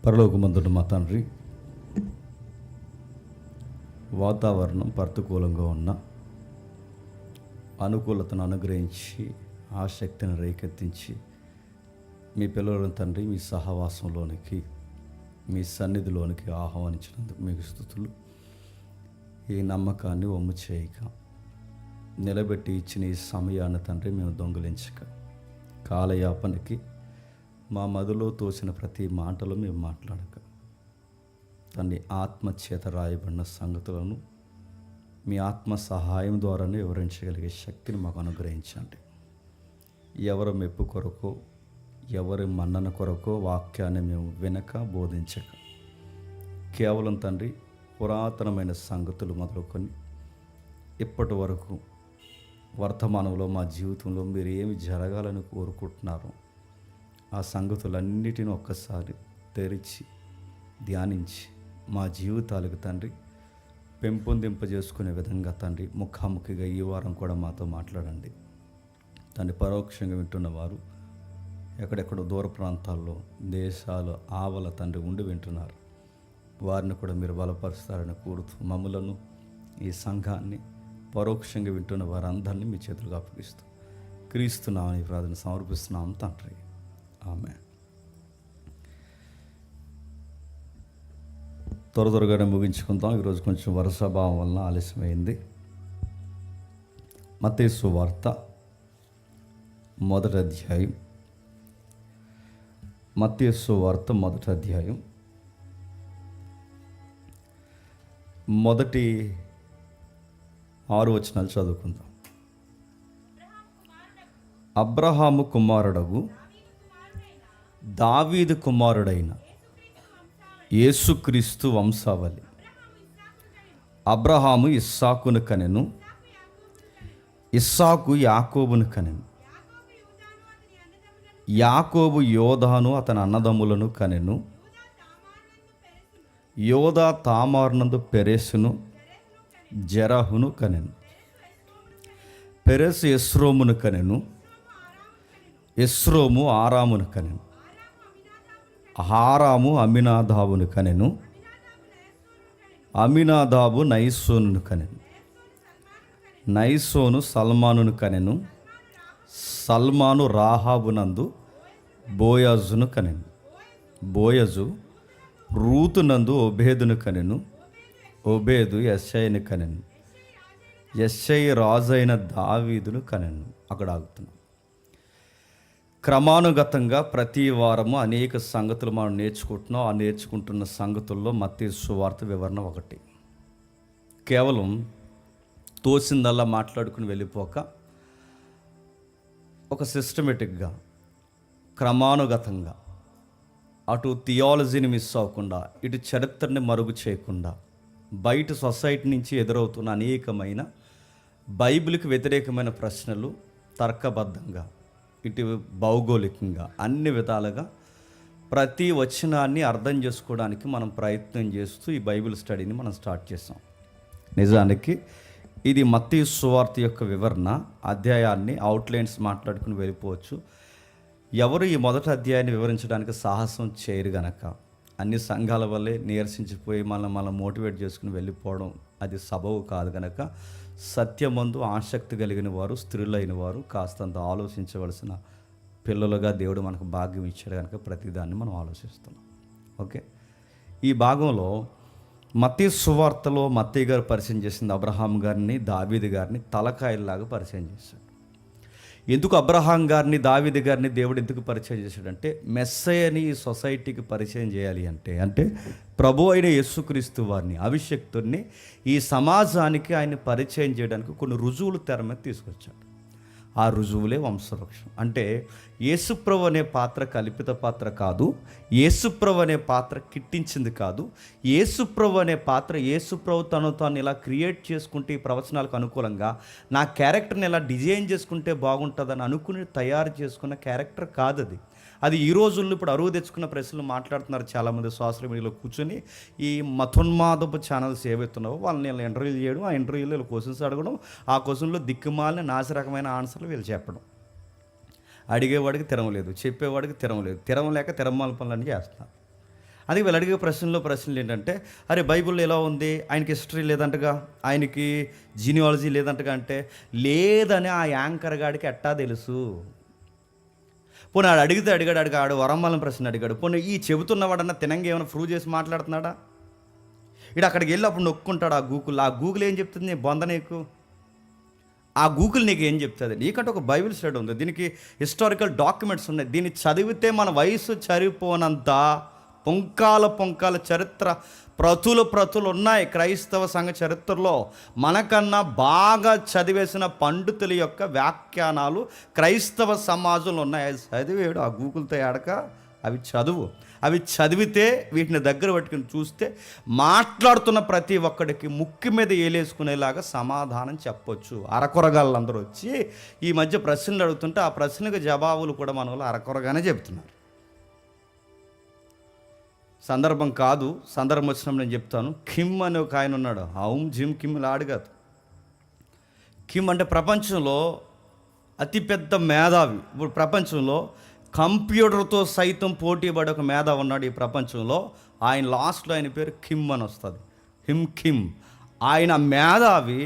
పరలోకమందున్న మా తండ్రి, వాతావరణం ప్రతికూలంగా ఉన్న అనుకూలతను అనుగ్రహించి ఆసక్తిని రేకెత్తించి మీ పిల్లలను తండ్రి మీ సహవాసంలోనికి మీ సన్నిధిలోనికి ఆహ్వానించినందుకు మీకు స్తుతులు. ఈ నమ్మకాన్ని వమ్ము చేయక నిలబెట్టి ఇచ్చిన ఈ సమయాన్ని తండ్రి మేము దొంగిలించక కాలయాపనకి మా మదిలో తోచిన ప్రతి మాటలు మేము మాట్లాడక తండ్రి ఆత్మచేత రాయబడిన సంగతులను మీ ఆత్మ సహాయం ద్వారానే వివరించగలిగే శక్తిని మాకు అనుగ్రహించండి. ఎవరి మెప్పు కొరకో ఎవరి మన్నన కొరకో వాక్యాన్ని మేము వినక బోధించక కేవలం తండ్రి పురాతనమైన సంగతులు మొదలుకొని ఇప్పటి వరకు వర్తమానంలో మా జీవితంలో మీరు ఏమి జరగాలని కోరుకుంటున్నారో ఆ సంగతులన్నిటిని ఒక్కసారి తెరిచి ధ్యానించి మా జీవితాలకు తండ్రి పెంపొందింపజేసుకునే విధంగా తండ్రి ముఖాముఖిగా ఈ వారం కూడా మాతో మాట్లాడండి. తండ్రి పరోక్షంగా వింటున్న వారు ఎక్కడెక్కడో దూర ప్రాంతాల్లో దేశాలు ఆవల తండ్రి ఉండి వింటున్నారు. వారిని కూడా మీరు బలపరుస్తారని కోరుతూ మమ్ములను ఈ సంఘాన్ని పరోక్షంగా వింటున్న వారందరినీ మీ చేతులకు అప్పగిస్తూ క్రీస్తున్నామని ప్రార్థన సమర్పిస్తున్నాం తండ్రి. ఆమేన్. త్వరగానే ముగించుకుందాం. ఈరోజు కొంచెం వర్షాభావం వలన ఆలస్యమైంది. మత్తయి సువార్త మొదటి అధ్యాయం. మత్తయి సువార్త మొదటి అధ్యాయం మొదటి 6 వచనాలు చదువుకుందాం. అబ్రహాము కుమారుడగు దావీదు కుమారుడైన యేసుక్రీస్తు వంశావళి. అబ్రహాము ఇస్సాకును కనెను, ఇస్సాకు యాకోబును కనెను, యాకోబు యోదాను అతని అన్నదమ్ములను కనెను, యోదా తామారునందు పెరెసును జెరహును కనెను, పెరెసు ఎస్రోమును కనెను, ఎస్రోము ఆరామును కనెను, హారాము అమినాదాబును కనెను, అమినాదాబు నయసోనును కనెను, నయసోను సల్మానును కనెను, సల్మాను రాహాబునందు బోయజును కనెను, బోయజు రూతునందు ఒబేదును కనెను, ఒబేదు యెషయిని కనెను, యెషయి రాజైన దావీదును కనెను. అక్కడ ఆగుతున్నాం. క్రమానుగతంగా ప్రతి వారము అనేక సంగతులు మనం నేర్చుకుంటున్నాం. ఆ నేర్చుకుంటున్న సంగతుల్లో మత్తయి సువార్త వివరణ ఒకటి. కేవలం తోసిందల్లా మాట్లాడుకుని వెళ్ళిపోక ఒక సిస్టమేటిక్గా క్రమానుగతంగా అటు థియాలజీని మిస్ అవ్వకుండా ఇటు చరిత్రని మరుగు చేయకుండా బయట సొసైటీ నుంచి ఎదురవుతున్న అనేకమైన బైబిల్కి వ్యతిరేకమైన ప్రశ్నలు తర్కబద్ధంగా ఇటు భౌగోళికంగా అన్ని విధాలుగా ప్రతి వచనాన్ని అర్థం చేసుకోవడానికి మనం ప్రయత్నం చేస్తూ ఈ బైబిల్ స్టడీని మనం స్టార్ట్ చేసాం. నిజానికి ఇది మత్తయి సువార్త యొక్క వివరణ. అధ్యాయాన్ని అవుట్లైన్స్ మాట్లాడుకుని వెళ్ళిపోవచ్చు. ఎవరు ఈ మొదటి అధ్యాయాన్ని వివరించడానికి సాహసం చేయరు గనక అన్ని సంఘాల వల్లే నీరసించిపోయి మనం మోటివేట్ చేసుకుని వెళ్ళిపోవడం అది సబబు కాదు గనక సత్యమందు ఆసక్తి కలిగిన వారు, స్త్రీలైన వారు కాస్తంత ఆలోచించవలసిన పిల్లలుగా దేవుడు మనకు భాగ్యం ఇచ్చాడు కనుక ప్రతిదాన్ని మనం ఆలోచిస్తున్నాం. ఓకే, ఈ భాగంలో మత్తయి సువార్తలో మత్తయి గారు పరిచయం చేసింది అబ్రహాం గారిని, దావీదు గారిని తలకాయల్లాగా పరిచయం చేశాడు. ఎందుకు అబ్రహాం గారిని, దావీదు గారిని దేవుడు ఎందుకు పరిచయం చేశాడంటే మెస్సయ్యని ఈ సొసైటీకి పరిచయం చేయాలి అంటే ప్రభు అయిన యేసుక్రీస్తు వారిని, అభిషక్తుడిని ఈ సమాజానికి ఆయన పరిచయం చేయడానికి కొన్ని రుజువులు తెర మీద తీసుకొచ్చాడు. ఆ రుజువులే వంశవృక్షం. అంటే యేసుప్రభు అనే పాత్ర కల్పిత పాత్ర కాదు, యేసుప్రభు అనే పాత్ర కిట్టించింది కాదు, యేసుప్రభు అనే పాత్ర యేసుప్రభు తాను ఇలా క్రియేట్ చేసుకుంటే ఈ ప్రవచనాలకు అనుకూలంగా నా క్యారెక్టర్ని ఇలా డిజైన్ చేసుకుంటే బాగుంటుందని అనుకుని తయారు చేసుకున్న క్యారెక్టర్ కాదు అది. అది ఈ రోజుల్లో ఇప్పుడు అరువు తెచ్చుకున్న ప్రశ్నలు మాట్లాడుతున్నారు చాలామంది సోషల్ మీడియాలో కూర్చొని. ఈ మతోన్మాదపు ఛానల్స్ ఏవైతున్నావో వాళ్ళని వీళ్ళు ఇంటర్వ్యూ చేయడం, ఆ ఇంటర్వ్యూలో వీళ్ళు క్వశ్చన్స్ అడగడం, ఆ క్వశ్చన్లో దిక్కుమాలిన నాసిరకమైన ఆన్సర్లు వీళ్ళు చెప్పడం. అడిగేవాడికి తిరగలేదు, చెప్పేవాడికి తిరగలేదు, తిరగలేక తిరమాల పనులన్నీ చేస్తున్నారు. అది వీళ్ళు అడిగే ప్రశ్నలు ఏంటంటే, అరే బైబిల్లో ఎలా ఉంది, ఆయనకి హిస్టరీ లేదంటగా, ఆయనకి జీనియాలజీ లేదంటగా అంటే, లేదని ఆ యాంకర్ గాడికి ఎట్టా తెలుసు? పోనీ ఆడు అడిగాడు ఆడు వరమ్మలం ప్రశ్న అడిగాడు, పోనీ ఈ చెబుతున్నవాడన్నా తినంగా ఏమైనా ప్రూవ్ చేసి మాట్లాడుతున్నాడా? ఇడు అక్కడికి వెళ్ళి అప్పుడు నొక్కుంటాడు ఆ గూగుల్ ఏం చెప్తుంది? నీ బొంద నీకు ఆ గూగుల్ నీకు ఏం చెప్తుంది? నీకంటే ఒక బైబిల్ స్టడీ ఉంది, దీనికి హిస్టారికల్ డాక్యుమెంట్స్ ఉన్నాయి, దీన్ని చదివితే మన వయసు చరిపోనంత పొంకాల చరిత్ర ప్రతులు ఉన్నాయి క్రైస్తవ సంఘ చరిత్రలో. మనకన్నా బాగా చదివేసిన పండితుల యొక్క వ్యాఖ్యానాలు క్రైస్తవ సమాజంలో ఉన్నాయి. అది చదివేడు ఆ గూగుల్తో ఆడక అవి చదివితే వీటిని దగ్గర పట్టుకుని చూస్తే మాట్లాడుతున్న ప్రతి ఒక్కడికి ముక్కు మీద ఏలేసుకునేలాగా సమాధానం చెప్పొచ్చు. అరకొరగాళ్ళందరూ వచ్చి ఈ మధ్య ప్రశ్నలు అడుగుతుంటే ఆ ప్రశ్నలకు జవాబులు కూడా మన వాళ్ళు అరకొరగానే చెప్తున్నారు. సందర్భం వచ్చినప్పుడు నేను చెప్తాను. కిమ్ అని ఒక ఆయన ఉన్నాడు. జిమ్ కిమ్ లాడు కాదు. కిమ్ అంటే ప్రపంచంలో అతిపెద్ద మేధావి. ఇప్పుడు ప్రపంచంలో కంప్యూటర్తో సైతం పోటీ పడే ఒక మేధావి ఉన్నాడు ఈ ప్రపంచంలో. ఆయన లాస్ట్లో ఆయన పేరు కిమ్ అని వస్తుంది. కిమ్ ఆయన మేధావి,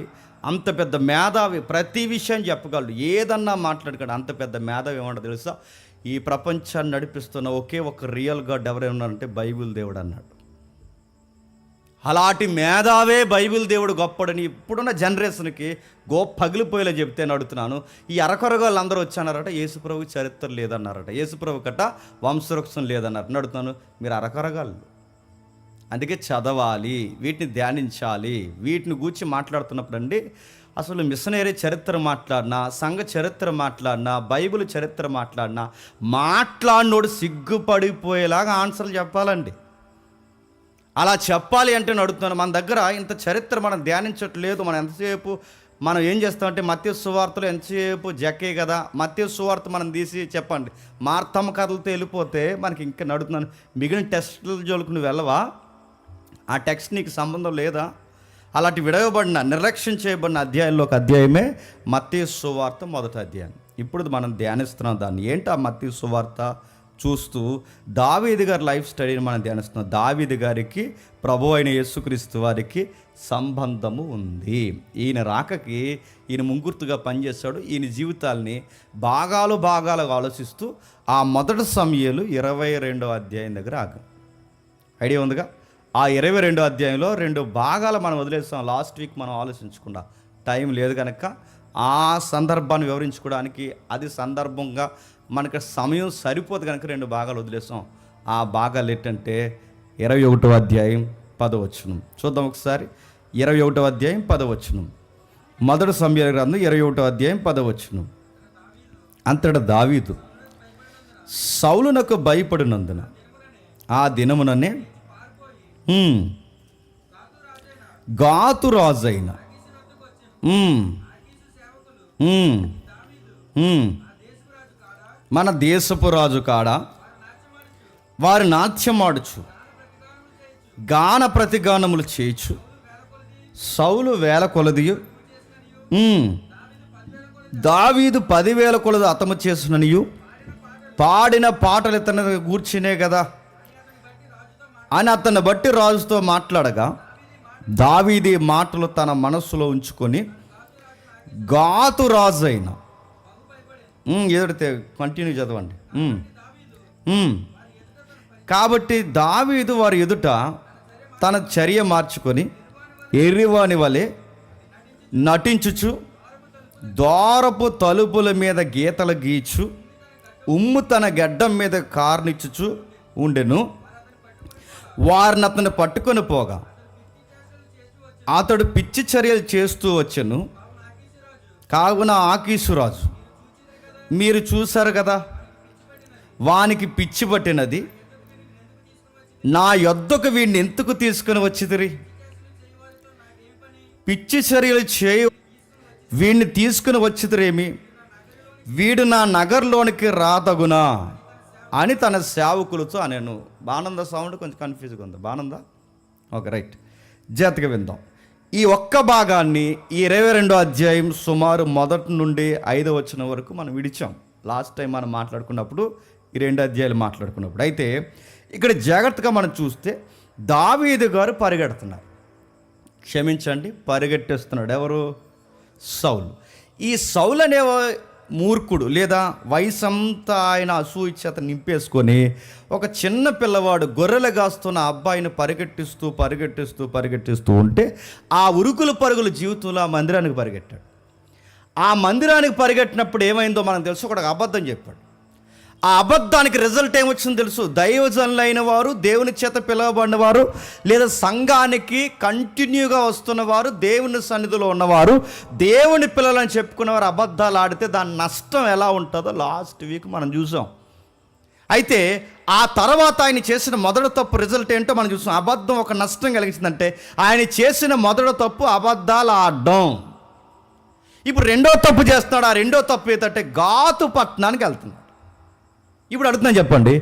అంత పెద్ద మేధావి, ప్రతి విషయం చెప్పగలడు, ఏదన్నా మాట్లాడగలడు. అంత పెద్ద మేధావి ఏమంటో తెలుసా? ఈ ప్రపంచాన్ని నడిపిస్తున్న ఒకే ఒక రియల్ గాడ్ ఎవరైనా ఉన్నారంటే బైబిల్ దేవుడు అన్నాడు. అలాంటి మేధావే బైబిల్ దేవుడు గొప్పడని ఇప్పుడున్న జనరేషన్కి పగిలిపోయేలా చెప్తే అడుగుతున్నాను. ఈ అరకొరగా వాళ్ళందరూ వచ్చానారట, యేసుప్రభు చరిత్ర లేదన్నారట, యేసుప్రభు కట్ట వంశవృక్షం లేదన్నారు. అడుగుతున్నాను, మీరు అరకొరగాళ్ళు. అందుకే చదవాలి, వీటిని ధ్యానించాలి. వీటిని గూర్చి మాట్లాడుతున్నప్పుడు అండి, అసలు మిషనరీ చరిత్ర మాట్లాడినా, సంఘ చరిత్ర మాట్లాడినా, బైబిల్ చరిత్ర మాట్లాడినోడు సిగ్గుపడిపోయేలాగా ఆన్సర్లు చెప్పాలండి. అలా చెప్పాలి అంటే అడుగుతున్నాను. మన దగ్గర ఇంత చరిత్ర మనం ధ్యానించట్లేదు. మనం ఏం చేస్తామంటే మత్తయి సువార్తలో ఎంతసేపు జక్కే కదా, మత్తయి సువార్త మనం తీసి చెప్పండి, మార్తమ్మ కథలతో వెళ్ళిపోతే మనకి ఇంకా నడుతున్నాను. మిగిలిన టెస్టుల జోలికి నువ్వు వెళ్ళవా? ఆ టెక్స్ట్ నీకు సంబంధం లేదా? అలాంటి విడవబడిన నిర్లక్ష్యం చేయబడిన అధ్యాయంలో ఒక అధ్యాయమే మత్తయి సువార్త మొదటి అధ్యాయం. ఇప్పుడు మనం ధ్యానిస్తున్నాం దాన్ని. ఏంటి ఆ మత్తయి సువార్త చూస్తూ దావీదు గారి లైఫ్ స్టడీని మనం ధ్యానిస్తున్నాం. దావీదు గారికి ప్రభు అయిన యేసుక్రీస్తు వారికి సంబంధము ఉంది. ఈయన రాకకి ఈయన ముంగుర్తుగా పనిచేశాడు. ఈయన జీవితాల్ని భాగాలుగా ఆలోచిస్తూ ఆ మొదటి సమయాలు 22వ అధ్యాయం దగ్గర ఆగం. ఐడియా ఉందిగా? ఆ 22వ అధ్యాయంలో 2 భాగాలు మనం వదిలేస్తాం. లాస్ట్ వీక్ మనం ఆలోచించకుండా టైం లేదు కనుక ఆ సందర్భాన్ని వివరించుకోవడానికి, అది సందర్భంగా మనకు సమయం సరిపోదు కనుక 2 భాగాలు వదిలేస్తాం. ఆ భాగాలు ఏంటంటే 21వ అధ్యాయం 10వ వచనం చూద్దాం ఒకసారి. 21వ అధ్యాయం 10వ వచనం, మొదటి సమూయేలు గ్రంథం 21వ అధ్యాయం 10వ వచనం. అంతటా దావీదు సౌలునకు భయపడినందున ఆ దినముననే గాతు రాజైన మన దేశపు రాజు కాడ వారి నాట్యమాడుచు గాన ప్రతిగానములు చేయొచ్చు సౌలు 1000 కొలదియు దావీదు 10,000 కొలది హతము చేసిననియు పాడిన పాటలు ఇతని గూర్చినే కదా అని అతన్ని బట్టి రాజుతో మాట్లాడగా, దావీదు మాటలు తన మనస్సులో ఉంచుకొని గాతు రాజైన ఎదుడితే కంటిన్యూ చదవండి. కాబట్టి దావీదు వారి ఎదుట తన చర్య మార్చుకొని ఎర్రివాని వలె నటించుచు ద్వారపు తలుపుల మీద గీతలు గీచు ఉమ్ము తన గడ్డం మీద కార్నిచ్చుచు ఉండెను. వారిని అతను పట్టుకొని పోగా అతడు పిచ్చి చర్యలు చేస్తూ వచ్చెను. కావున ఆకీషురాజు, మీరు చూశారు కదా, వానికి పిచ్చి పట్టినది, నా యొద్దకు వీడిని ఎందుకు తీసుకుని వచ్చిదిరి? పిచ్చి చర్యలు వీడిని తీసుకుని వచ్చిదిరేమి? వీడు నా నగర్లోనికి రాతగునా అని తన సేవకులతో అనేను. బానంద సౌండ్ కొంచెం కన్ఫ్యూజ్గా ఉంది. బానందా? Okay, right. జాగ్రత్తగా విందాం. ఈ ఒక్క భాగాన్ని ఈ 22వ అధ్యాయం సుమారు 1 నుండి 5వ వచనం వరకు మనం విడిచాం. లాస్ట్ టైం మనం మాట్లాడుకున్నప్పుడు ఈ 2 అధ్యాయాలు మాట్లాడుకున్నప్పుడు. అయితే ఇక్కడ జాగ్రత్తగా మనం చూస్తే దావీదు గారు పరిగెడుతున్నారు, క్షమించండి పరిగెట్టేస్తున్నాడు. ఎవరు? సౌలు. ఈ సౌలు అనే మూర్ఖుడు లేదా వయసంతా ఆయన అసూయ చేత నింపేసుకొని ఒక చిన్న పిల్లవాడు గొర్రెలు కాస్తున్న అబ్బాయిని పరిగెట్టిస్తూ ఉంటే ఆ ఉరుకులు పరుగుల జీవితంలో ఆ మందిరానికి పరిగెట్టాడు. ఆ మందిరానికి పరిగెట్టినప్పుడు ఏమైందో మనకు తెలుసు. ఒక అబద్ధం చెప్పాడు. ఆ అబద్ధానికి రిజల్ట్ ఏమొచ్చిందో తెలుసు. దైవజనులైన వారు, దేవుని చేత పిలువబడిన వారు, లేదా సంఘానికి కంటిన్యూగా వస్తున్నవారు, దేవుని సన్నిధిలో ఉన్నవారు, దేవుని పిల్లలని చెప్పుకున్నవారు అబద్ధాలు ఆడితే దాని నష్టం ఎలా ఉంటుందో లాస్ట్ వీక్ మనం చూసాం. అయితే ఆ తర్వాత ఆయన చేసిన మొదటి తప్పు రిజల్ట్ ఏంటో మనం చూసాం. అబద్ధం ఒక నష్టం కలిగించిందంటే ఆయన చేసిన మొదటి తప్పు అబద్ధాలు ఆడడం. ఇప్పుడు రెండో తప్పు చేస్తున్నాడు. ఆ రెండో తప్పు ఏంటంటే గాతు పట్టణానికి వెళ్తున్నాడు. ఇప్పుడు అడుగుతున్నాను, చెప్పండి,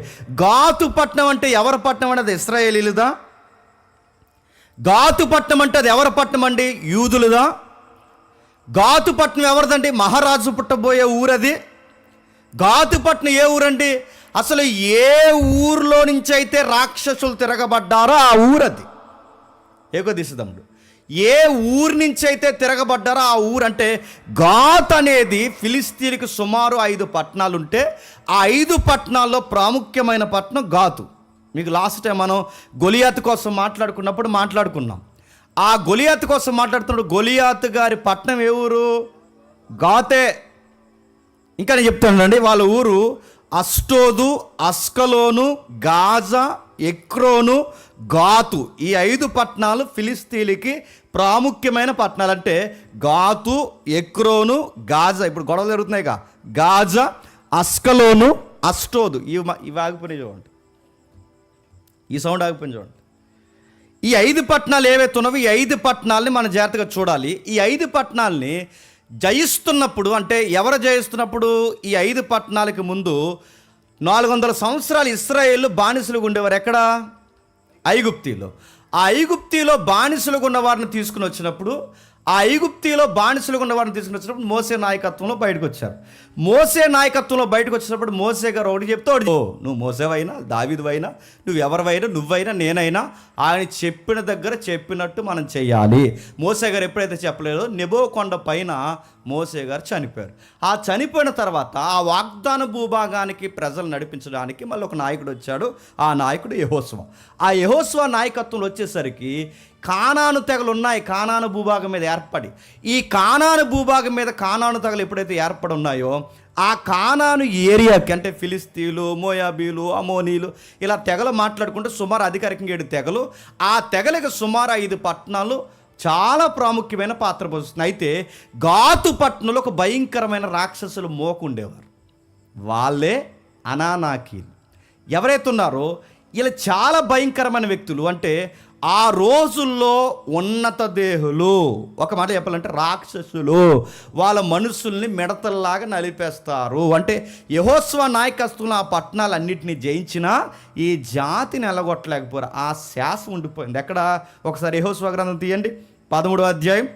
గాతు పట్టణం అంటే ఎవరి పట్టణం అంటే అది ఇశ్రాయేలీలదా? గాతు పట్టణం అంటే అది ఎవరి పట్టణం అండి? యూదులదా? గాతు పట్టణం ఎవరిదండి? మహారాజు పుట్టబోయే ఊరది. గాతు పట్టణం ఏ ఊరండి? అసలు ఏ ఊరిలో నుంచి అయితే రాక్షసులు తిరగబడ్డారో ఆ ఊరది. ఏకదిశదముడు ఏ ఊరి నుంచి అయితే తిరగబడ్డారో ఆ ఊరు. అంటే గాత్ అనేది ఫిలిస్తీన్కి సుమారు 5 పట్టణాలు ఉంటే ఆ 5 పట్టణాల్లో ప్రాముఖ్యమైన పట్టణం గాతు. మీకు లాస్ట్ టైం మనం గొలియాతు కోసం మాట్లాడుకున్నాం. ఆ గొలియాతు కోసం మాట్లాడుతున్నప్పుడు గొలియాతు గారి పట్టణం ఏ ఊరు? గాతే. ఇంకా నేను చెప్తానండి, వాళ్ళ ఊరు అష్టోదు, అస్కలోను, గాజా, ఎక్రోను, గాతు. ఈ 5 పట్టణాలు ఫిలిస్తీన్లకి ప్రాముఖ్యమైన పట్టణాలు. అంటే గాతు, ఎక్రోను, గాజా. ఇప్పుడు గొడవలు జరుగుతున్నాయిగా, గాజా, అస్కలోను, అష్టోదు. ఇవి ఆగిపోయినాయి చూడండి, ఈ సౌండ్ ఆగిపోయింది చూడండి. ఈ 5 పట్టణాలు ఏవైతే ఉన్నావో ఈ 5 పట్టణాలని మనం జాగ్రత్తగా చూడాలి. ఈ 5 పట్టణాలని జయిస్తున్నప్పుడు, అంటే ఎవరు జయిస్తున్నప్పుడు, ఈ 5 పట్టణాలకి ముందు 400 సంవత్సరాలు ఇశ్రాయేలు బానిసలుగా ఉండేవారు. ఎక్కడ? ఐగుప్తిలో. ఆ ఐగుప్తిలో బానిసలుగా ఉన్న వారిని తీసుకుని వచ్చినప్పుడు మోసే నాయకత్వంలో బయటకు వచ్చారు. మోసే నాయకత్వంలో బయటకు వచ్చినప్పుడు మోసే గారు ఒకటి చెప్తాడు, నువ్వు మోసేవైనా, దావీదువైనా, నువ్వు ఎవరివైనా, నువ్వైనా, నేనైనా ఆయన చెప్పిన దగ్గర చెప్పినట్టు మనం చెయ్యాలి. మోసే గారు ఎప్పుడైతే చెప్పలేదో నెబో కొండ పైన మోసే గారు చనిపోయారు. ఆ చనిపోయిన తర్వాత ఆ వాగ్దాన భూభాగానికి ప్రజలు నడిపించడానికి మళ్ళీ ఒక నాయకుడు వచ్చాడు. ఆ నాయకుడు యెహోషువ. ఆ యెహోషువ నాయకత్వంలో వచ్చేసరికి కానాను తెగలు ఉన్నాయి. కానాను భూభాగం మీద ఏర్పడి, ఈ కానాను భూభాగం మీద కానాను తెగలు ఎప్పుడైతే ఏర్పడి ఉన్నాయో ఆ కానాను ఏరియాకి, అంటే ఫిలిస్తీన్లు, మోయాబీలు, అమోనీలు, ఇలా తెగలు మాట్లాడుకుంటే సుమారు అధికారికంగా 7 తెగలు. ఆ తెగలకి సుమారు 5 పట్టణాలు చాలా ప్రాముఖ్యమైన పాత్ర పోషిస్తున్నాయి. అయితే గాతు పట్టణంలో ఒక భయంకరమైన రాక్షసులు మోకుండేవారు. వాళ్ళే అనానాకీలు. ఎవరైతే ఉన్నారో వీళ్ళు చాలా భయంకరమైన వ్యక్తులు. అంటే ఆ రోజుల్లో ఉన్నత దేహులు, ఒక మాట చెప్పాలంటే రాక్షసులు. వాళ్ళ మనుషుల్ని మిడతల్లాగా నలిపేస్తారు. అంటే యెహోషువ నాయకత్వంలో ఆ పట్టణాలన్నింటినీ జయించినా ఈ జాతిని ఎలగొట్టలేకపోయారు. ఆ శాసనం ఉండిపోయింది. ఎక్కడ? ఒకసారి యెహోషువ గ్రంథం తీయండి, 13వ అధ్యాయం.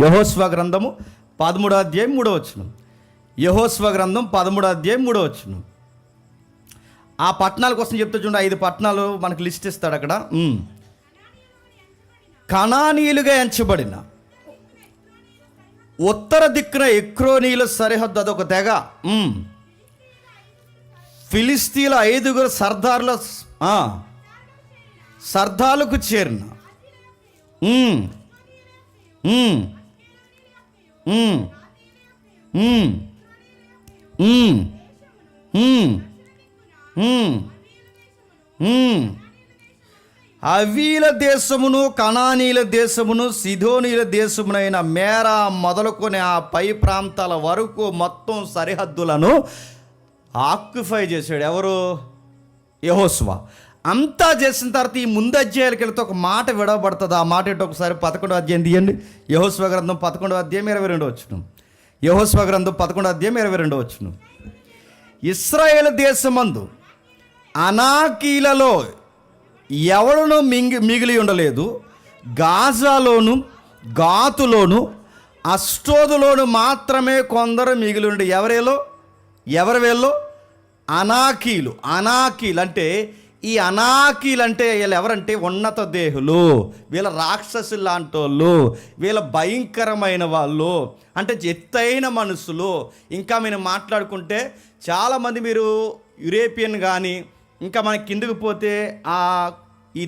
యెహోషువ గ్రంథము 13వ అధ్యాయం 3వ వచనం. యెహోషువ గ్రంథం 13వ అధ్యాయం 3వ వచనం. ఆ పట్టణాల కోసం చెప్తే చూడండి, 5 పట్టణాలు మనకు లిస్ట్ ఇస్తాడు అక్కడ. కనానీయులుగా ఎంచబడిన ఉత్తర దిక్కున ఎక్రోనీల సరిహద్దు, అదొక తెగ. ఫిలిస్తీన్ల 5 సర్దాలకు చేరిన అవీల దేశమును, కనానీల దేశమును, సిదోనీల దేశమునైన మేరా మొదలుకొని ఆ పై ప్రాంతాల వరకు మొత్తం సరిహద్దులను ఆక్యుపై చేశాడు. ఎవరు? యెహోషువ. అంతా చేసిన తర్వాత ఈ ముందు అధ్యాయాలకు వెళ్తే ఒక మాట విడవబడుతుంది. ఆ మాట ఏంటో ఒకసారి 11వ అధ్యాయం తీయండి. యెహోషువ గ్రంథం 11వ అధ్యాయం 22వ వచనం. యెహోషువ గ్రంథం 11వ అధ్యాయం 22వ వచనం. ఇశ్రాయేలు దేశమందు అనాకీలలో ఎవడును మిగిలి ఉండలేదు. గాజాలోను, గాతులోను, అష్టోదులోను మాత్రమే కొందరు మిగిలి ఉండి. ఎవరు వీళ్ళు? అనాకీలు. అనాకీలు అంటే ఈ అనాకీలు అంటే వీళ్ళు ఎవరంటే ఉన్నత దేహులు, వీళ్ళ రాక్షసులు లాంటి వాళ్ళు, వీళ్ళ భయంకరమైన వాళ్ళు, అంటే ఎత్తైన మనుషులు. ఇంకా మీరు మాట్లాడుకుంటే చాలామంది మీరు యూరోపియన్ కానీ ఇంకా మన కిందకు పోతే ఈ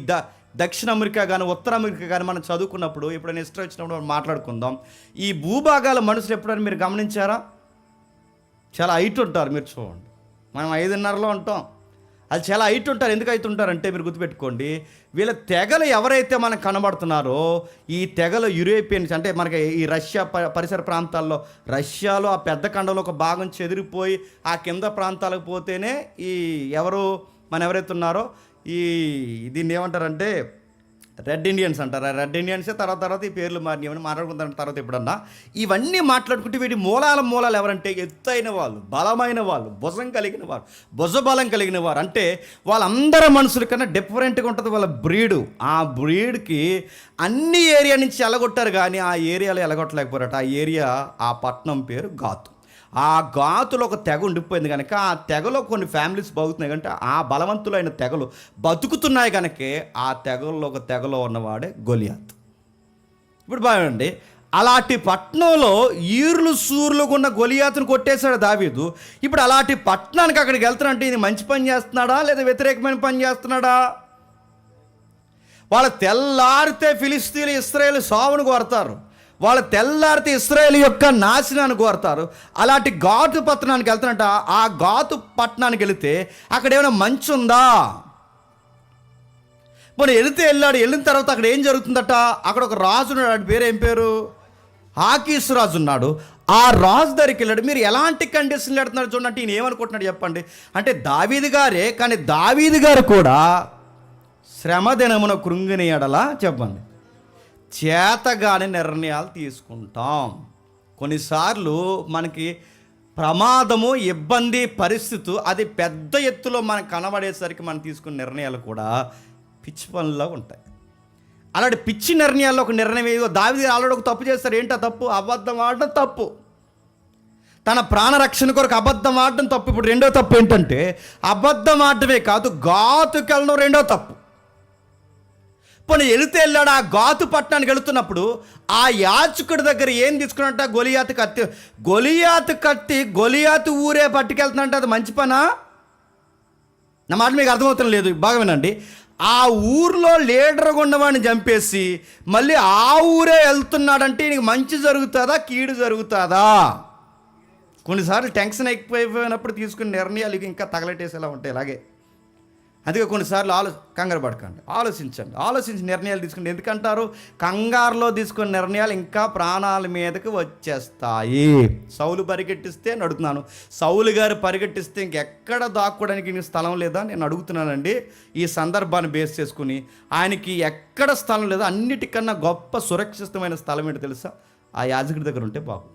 దక్షిణ అమెరికా కానీ ఉత్తర అమెరికా కానీ మనం చదువుకున్నప్పుడు ఎప్పుడైనా ఇష్టం వచ్చినప్పుడు మనం మాట్లాడుకుందాం. ఈ భూభాగాల మనుషులు ఎప్పుడైనా మీరు గమనించారా? చాలా హైట్ ఉంటారు. మీరు చూడండి, మనం 5.5లో ఉంటాం, అది చాలా హైట్ ఉంటారు. ఎందుకు హైట్ ఉంటారంటే మీరు గుర్తుపెట్టుకోండి, వీళ్ళ తెగలు ఎవరైతే మనకు కనబడుతున్నారో ఈ తెగలు యూరోపియన్స్, అంటే మనకి ఈ రష్యా పరిసర ప్రాంతాల్లో, రష్యాలో ఆ పెద్ద ఖండంలో ఒక భాగం చెదిరిపోయి ఆ కింద ప్రాంతాలకు పోతేనే ఈ ఎవరైతే ఉన్నారో దీన్ని ఏమంటారంటే రెడ్ ఇండియన్స్ అంటారు. రెడ్ ఇండియన్సే తర్వాత ఈ పేర్లు మారినవని మాట్లాడుకుంటారు తర్వాత ఎప్పుడన్నా. ఇవన్నీ మాట్లాడుకుంటే వీటి మూలాలు ఎవరంటే ఎత్తైన వాళ్ళు, బలమైన వాళ్ళు, భుజం కలిగిన వారు, భుజబలం కలిగిన వారు. అంటే వాళ్ళందరి మనుషుల కన్నా డిఫరెంట్గా ఉంటుంది వాళ్ళ బ్రీడు. ఆ బ్రీడ్కి అన్ని ఏరియా నుంచి ఎలగొట్టారు, కానీ ఆ ఏరియాలో ఎలగొట్టలేకపోయారట. ఆ ఏరియా, ఆ పట్టణం పేరు గాతు. ఆ గాతులో ఒక తెగ ఉండిపోయింది కనుక ఆ తెగలో కొన్ని ఫ్యామిలీస్ బతుకుతున్నాయి కంటే ఆ బలవంతులైన తెగలు బతుకుతున్నాయి కనుక ఆ తెగలో ఉన్నవాడే గొలియాత్. ఇప్పుడు బాగుండి, అలాంటి పట్టణంలో ఈర్లు సూర్లుగా ఉన్న గొలియాతును కొట్టేశాడు దావీదు. ఇప్పుడు అలాంటి పట్టణానికి అక్కడికి వెళ్తానంటే ఇది మంచి పని చేస్తున్నాడా లేదా వ్యతిరేకమైన పని చేస్తున్నాడా? వాళ్ళ తెల్లారితే ఫిలిస్తీన్లు ఇశ్రాయేలు సావును కోరతారు, వాళ్ళు తెల్లారితే ఇశ్రాయేలు యొక్క నాశనాన్ని కోరతారు. అలాంటి గాతు పట్టణానికి వెళ్తానంట. ఆ గాతు పట్టణానికి వెళితే అక్కడ ఏమైనా మంచి ఉందా? మనం వెళ్ళిన తర్వాత అక్కడ ఏం జరుగుతుందట? అక్కడ ఒక రాజు ఉన్నాడు, వాడి పేరు ఏం పేరు? ఆకీషు రాజు ఉన్నాడు. ఆ రాజు దగ్గరికి వెళ్ళాడు. మీరు ఎలాంటి కండిషన్లు పెడుతున్నారు చూడండి. ఈయన ఏమనుకుంటున్నాడు చెప్పండి. అంటే దావీదు గారే, కానీ దావీదు గారు కూడా శ్రమ దినమున కృంగిని ఎడలా చెప్పండి చేతగాని నిర్ణయాలు తీసుకుంటాం. కొన్నిసార్లు మనకి ప్రమాదము, ఇబ్బంది, పరిస్థితి అది పెద్ద ఎత్తులో మనకు కనబడేసరికి మనం తీసుకున్న నిర్ణయాలు కూడా పిచ్చి పనుల్లో ఉంటాయి. అలాంటి పిచ్చి నిర్ణయాల్లో ఒక నిర్ణయం ఏదో దావీదు ఆల్రెడీ ఒక తప్పు చేస్తారు. ఏంటో తప్పు? అబద్ధం ఆడడం తప్పు. తన ప్రాణరక్షణ కొరకు అబద్ధం ఆడడం తప్పు. ఇప్పుడు రెండో తప్పు ఏంటంటే అబద్ధం ఆడటమే కాదు, గాతుకి వెళ్ళడం రెండో తప్పు. పోనీ వెళ్ళాడు. ఆ గాతు పట్టణానికి వెళుతున్నప్పుడు ఆ యాచకుడి దగ్గర ఏం తీసుకున్నట్ట? గొలియాతు కత్తి గొలియాతు ఊరే పట్టుకెళ్తున్నట్టు. అది మంచి పనా? నా మాట మీకు అర్థమవుతాం లేదు, బాగా వినండి. ఆ ఊర్లో లీడర్గా ఉన్నవాడిని చంపేసి మళ్ళీ ఆ ఊరే వెళ్తున్నాడంటే నీకు మంచి జరుగుతుందా కీడు జరుగుతుందా? కొన్నిసార్లు టెన్షన్ ఎక్కువైపోయినప్పుడు తీసుకునే నిర్ణయాలు ఇంకా తగలెట్టేసేలా ఉంటాయి. ఇలాగే అందుకే కొన్నిసార్లు కంగారు పడకండి, ఆలోచించి నిర్ణయాలు తీసుకుంటే. ఎందుకంటారు? కంగారులో తీసుకున్న నిర్ణయాలు ఇంకా ప్రాణాల మీదకి వచ్చేస్తాయి. సౌలు పరిగెట్టిస్తే అడుగుతున్నాను, సౌలు గారు పరిగెట్టిస్తే ఇంకెక్కడ దాక్కోవడానికి స్థలం లేదా నేను అడుగుతున్నానండి. ఈ సందర్భాన్ని బేస్ చేసుకుని ఆయనకి ఎక్కడ స్థలం లేదా, అన్నిటికన్నా గొప్ప సురక్షితమైన స్థలం ఏంటో తెలుసా? ఆ యాజకుడి దగ్గర ఉంటే బాగు.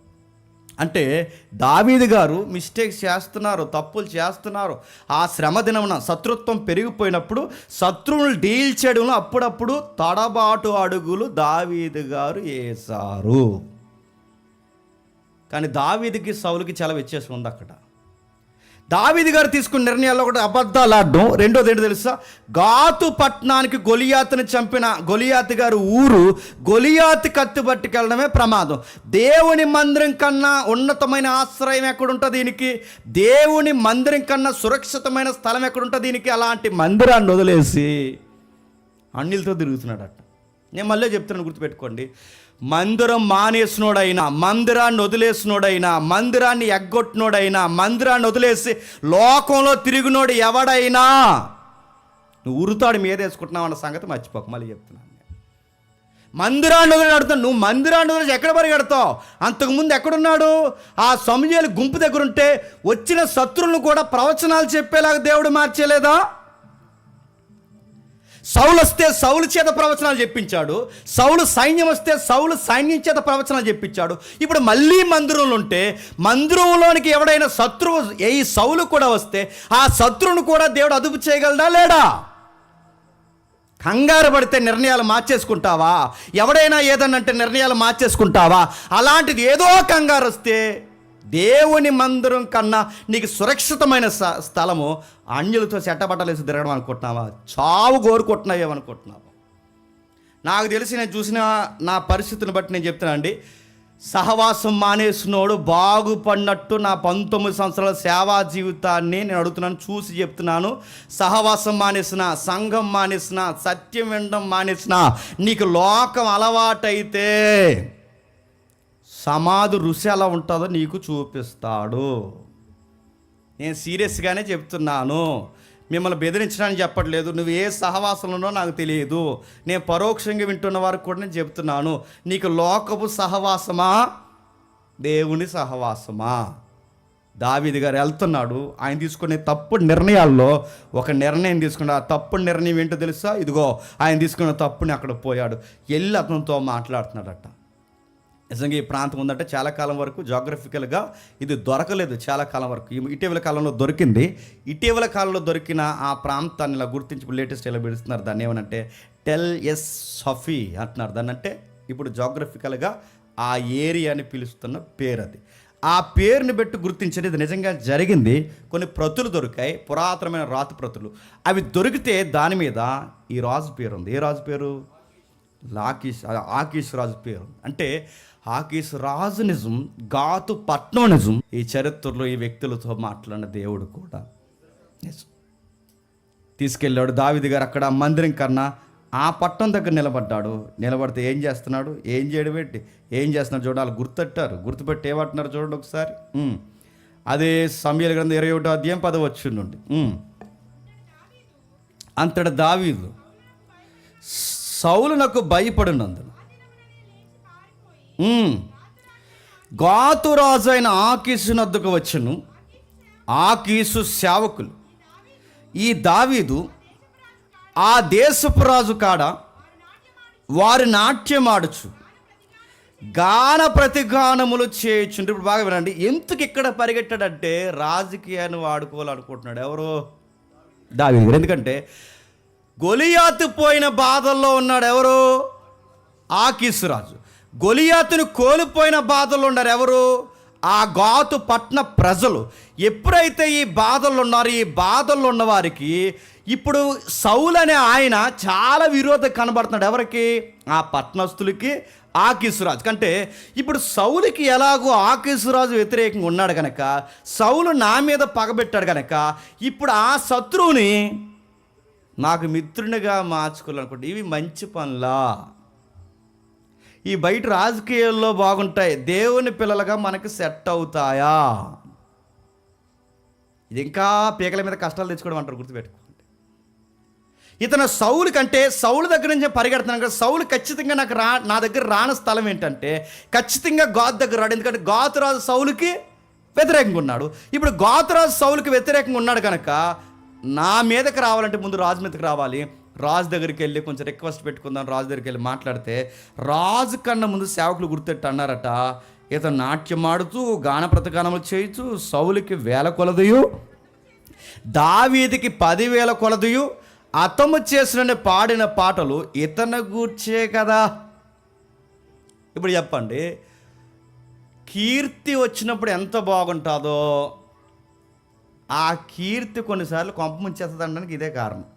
అంటే దావీదు గారు మిస్టేక్స్ చేస్తున్నారు, తప్పులు చేస్తున్నారు. ఆ శ్రమ దినమున శత్రుత్వం పెరిగిపోయినప్పుడు శత్రువులు డీల్ చేయడంలో అప్పుడప్పుడు తడబాటు అడుగులు దావీదు గారు వేశారు. కానీ దావీదుకి సౌలుకి చాలా వ్యత్యాసం ఉంది అక్కడ. దావీదు గారు తీసుకున్న నిర్ణయాల్లో కూడా అబద్ధాలు ఆడడం. రెండోది ఏంటో తెలుసా? గాతు పట్టణానికి గొలియాతుని చంపిన గొలియాతు గారు ఊరు గొలియాతు కత్తి పట్టుకెళ్ళడమే ప్రమాదం. దేవుని మందిరం కన్నా ఉన్నతమైన ఆశ్రయం ఎక్కడుంటుంది దీనికి? దేవుని మందిరం కన్నా సురక్షితమైన స్థలం ఎక్కడుంటుంది దీనికి? అలాంటి మందిరాన్ని వదిలేసి అన్నిలతో తిరుగుతున్నాడట. నేను మళ్ళీ చెప్తున్నాను, గుర్తుపెట్టుకోండి. మందిరం మానేసినోడైనా, మందిరాన్ని వదిలేసినోడైనా, మందిరాన్ని ఎగ్గొట్టినోడైనా, మందిరాన్ని వదిలేసి లోకంలో తిరిగినోడు ఎవడైనా నువ్వు ఉరుతాడు మీద వేసుకుంటున్నావు అన్న సంగతి మర్చిపోక. మళ్ళీ చెప్తున్నాను, మందిరాన్ని వదిలి అడుగుతాను. నువ్వు మందిరాన్ని వదిలేసి ఎక్కడ పరిగెడతావు? అంతకుముందు ఎక్కడున్నాడు? ఆ సమూయేలు గుంపు దగ్గర ఉంటే వచ్చిన శత్రువులను కూడా ప్రవచనాలు చెప్పేలాగా దేవుడు మార్చేలేదా? సౌలు వస్తే సౌలు చేత ప్రవచనాలు చెప్పించాడు. సౌలు సైన్యం వస్తే సౌలు సైన్యం చేత ప్రవచనాలు చెప్పించాడు. ఇప్పుడు మళ్ళీ మందిరంలో ఉంటే మందిరంలోనికి ఎవడైనా శత్రువు ఈ సౌలు కూడా వస్తే ఆ శత్రువును కూడా దేవుడు అదుపు చేయగలడా లేడా? కంగారు పడితే నిర్ణయాలు మార్చేసుకుంటావా? ఎవడైనా ఏదన్నంటే నిర్ణయాలు మార్చేసుకుంటావా? అలాంటిది ఏదో కంగారు వస్తే దేవుని మందిరం కన్నా నీకు సురక్షితమైన స్థలము అన్యులతో చెట్టబట్టలేసి తిరగడం అనుకుంటున్నావా? చావు కోరుకుంటున్నావేమనుకుంటున్నావా? నాకు తెలిసి నేను చూసిన నా పరిస్థితిని బట్టి నేను చెప్తున్నా అండి, సహవాసం మానేసినోడు బాగుపడినట్టు నా 19 సంవత్సరాల సేవా జీవితాన్ని నేను అడుగుతున్నాను, చూసి చెప్తున్నాను. సహవాసం మానేసిన, సంఘం మానేసిన, సత్యం వినడం మానేసిన, నీకు లోకం అలవాటైతే సమాధి రుచి ఎలా ఉంటుందో నీకు చూపిస్తాడు. నేను సీరియస్గానే చెప్తున్నాను, మిమ్మల్ని బెదిరించడానికి చెప్పట్లేదు. నువ్వు ఏ సహవాసంలోనో నాకు తెలియదు, నేను పరోక్షంగా వింటున్న వారికి కూడా నేను చెప్తున్నాను. నీకు లోకపు సహవాసమా, దేవుని సహవాసమా? దావీదు గారు వెళ్తున్నాడు, ఆయన తీసుకునే తప్పుడు నిర్ణయాల్లో ఒక నిర్ణయం తీసుకున్నాడు. ఆ తప్పుడు నిర్ణయం ఏంటో తెలుసా? ఇదిగో ఆయన తీసుకున్న తప్పుని అక్కడ పోయాడు, వెళ్ళి అతనితో మాట్లాడుతున్నాడట. నిజంగా ఈ ప్రాంతం ఉందంటే చాలా కాలం వరకు జాగ్రఫికల్గా ఇది దొరకలేదు. చాలా కాలం వరకు ఇటీవల కాలంలో దొరికింది. ఇటీవల కాలంలో దొరికిన ఆ ప్రాంతాన్ని ఇలా గుర్తించి లేటెస్ట్ ఎలా పిలుస్తున్నారు దాన్ని ఏమనంటే టెల్ ఎస్ సఫీ అంటున్నారు. దాన్ని అంటే ఇప్పుడు జాగ్రఫికల్గా ఆ ఏరియాని పిలుస్తున్న పేరు అది. ఆ పేరుని బట్టి గుర్తించేది ఇది నిజంగా జరిగింది. కొన్ని ప్రతులు దొరికాయి, పురాతనమైన రాతి ప్రతులు. అవి దొరికితే దాని మీద ఈ రాజు పేరు ఉంది. ఏ రాజు పేరు? ఆకీష్ రాజు పేరు. అంటే ఆకీష్ రాజు నిజం, గాతు పట్నం నిజం. ఈ చరిత్రలో ఈ వ్యక్తులతో మాట్లాడిన దేవుడు కూడా నిజం. తీసుకెళ్ళాడు దావీదు గారు అక్కడ మందిరం కన్నా ఆ పట్టణం దగ్గర నిలబడ్డాడు. నిలబడితే ఏం చేస్తున్నాడు, ఏం చేయడం పెట్టి ఏం చేస్తున్నాడు చూడాలి. గుర్తెట్టారు, గుర్తుపెట్టి ఏమంటున్నారు చూడండి ఒకసారి. అదే సమూయేలు గ్రంథం 21వ అధ్యాయం 10వ వచనం నుండి. అంతటా దావీదు సౌలునకు భయపడినందున గాతు రాజు అయిన ఆకీషు నద్దకు వచ్చెను. ఆకీషు సేవకులు ఈ దావీదు ఆ దేశపు రాజు కాడ వారి నాట్యమాడుచు గాన ప్రతిగానములు చేయుచుంటే. ఇప్పుడు బాగా వినండి, ఎందుకు ఇక్కడ పరిగెట్టాడంటే రాజకీయాన్ని వాడుకోవాలనుకుంటున్నాడు. ఎవరు? దావీదు. ఎందుకంటే గొలియాతు పోయిన బాధల్లో ఉన్నాడు. ఎవరు? ఆకీషు రాజు. గొలియాతును కోల్పోయిన బాధల్లో ఉన్నారు. ఎవరు? ఆ గాతు పట్టణ ప్రజలు. ఎప్పుడైతే ఈ బాధల్లో ఉన్నారో, ఈ బాధల్లో ఉన్న వారికి ఇప్పుడు సౌలు అనే ఆయన చాలా విరోధం కనబడుతున్నాడు. ఎవరికి? ఆ పట్టణస్తులకి, ఆకీషు రాజు కంటే. ఇప్పుడు సౌలుకి ఎలాగో ఆకీషు రాజు వ్యతిరేకంగా ఉన్నాడు కనుక, సౌలు నా మీద పగబెట్టాడు కనుక, ఇప్పుడు ఆ శత్రువుని నాకు మిత్రునిగా మార్చుకోవాలనుకుంటే ఇవి మంచి పనులా? ఈ బయట రాజకీయాల్లో బాగుంటాయి, దేవుని పిల్లలుగా మనకి సెట్ అవుతాయా? ఇది ఇంకా పీకల మీద కష్టాలు తెచ్చుకోవడం అంటారు, గుర్తుపెట్టుకోండి. ఇతను సౌలు కంటే సౌలు దగ్గర నుంచి పరిగెడుతున్నాను కదా, సౌలు ఖచ్చితంగా నా దగ్గర రాని స్థలం ఏంటంటే ఖచ్చితంగా గాతు దగ్గర రాడు. ఎందుకంటే గాతురాజు సౌలుకి వ్యతిరేకంగా ఉన్నాడు. ఇప్పుడు గాతురాజు సౌలుకి వ్యతిరేకంగా ఉన్నాడు కనుక నా మీదకి రావాలంటే ముందు రాజు మీదకి రావాలి. రాజు దగ్గరికి వెళ్ళి కొంచెం రిక్వెస్ట్ పెట్టుకుందాం, రాజు దగ్గరికి వెళ్ళి మాట్లాడితే రాజు కన్నా ముందు సేవకులు గుర్తెట్టు అన్నారట, ఇతను నాట్యం ఆడుతూ గాన ప్రతిగానములు చేయుచు సౌలుకి 1000 కొలదయు దావీదుకి 10,000 కొలదయు అతము చేసిన పాడిన పాటలు ఇతను గూర్చే కదా. ఇప్పుడు చెప్పండి, కీర్తి వచ్చినప్పుడు ఎంత బాగుంటుందో ఆ కీర్తి కొన్నిసార్లు కొంప ముంచేస్తుంది అనడానికి ఇదే కారణం.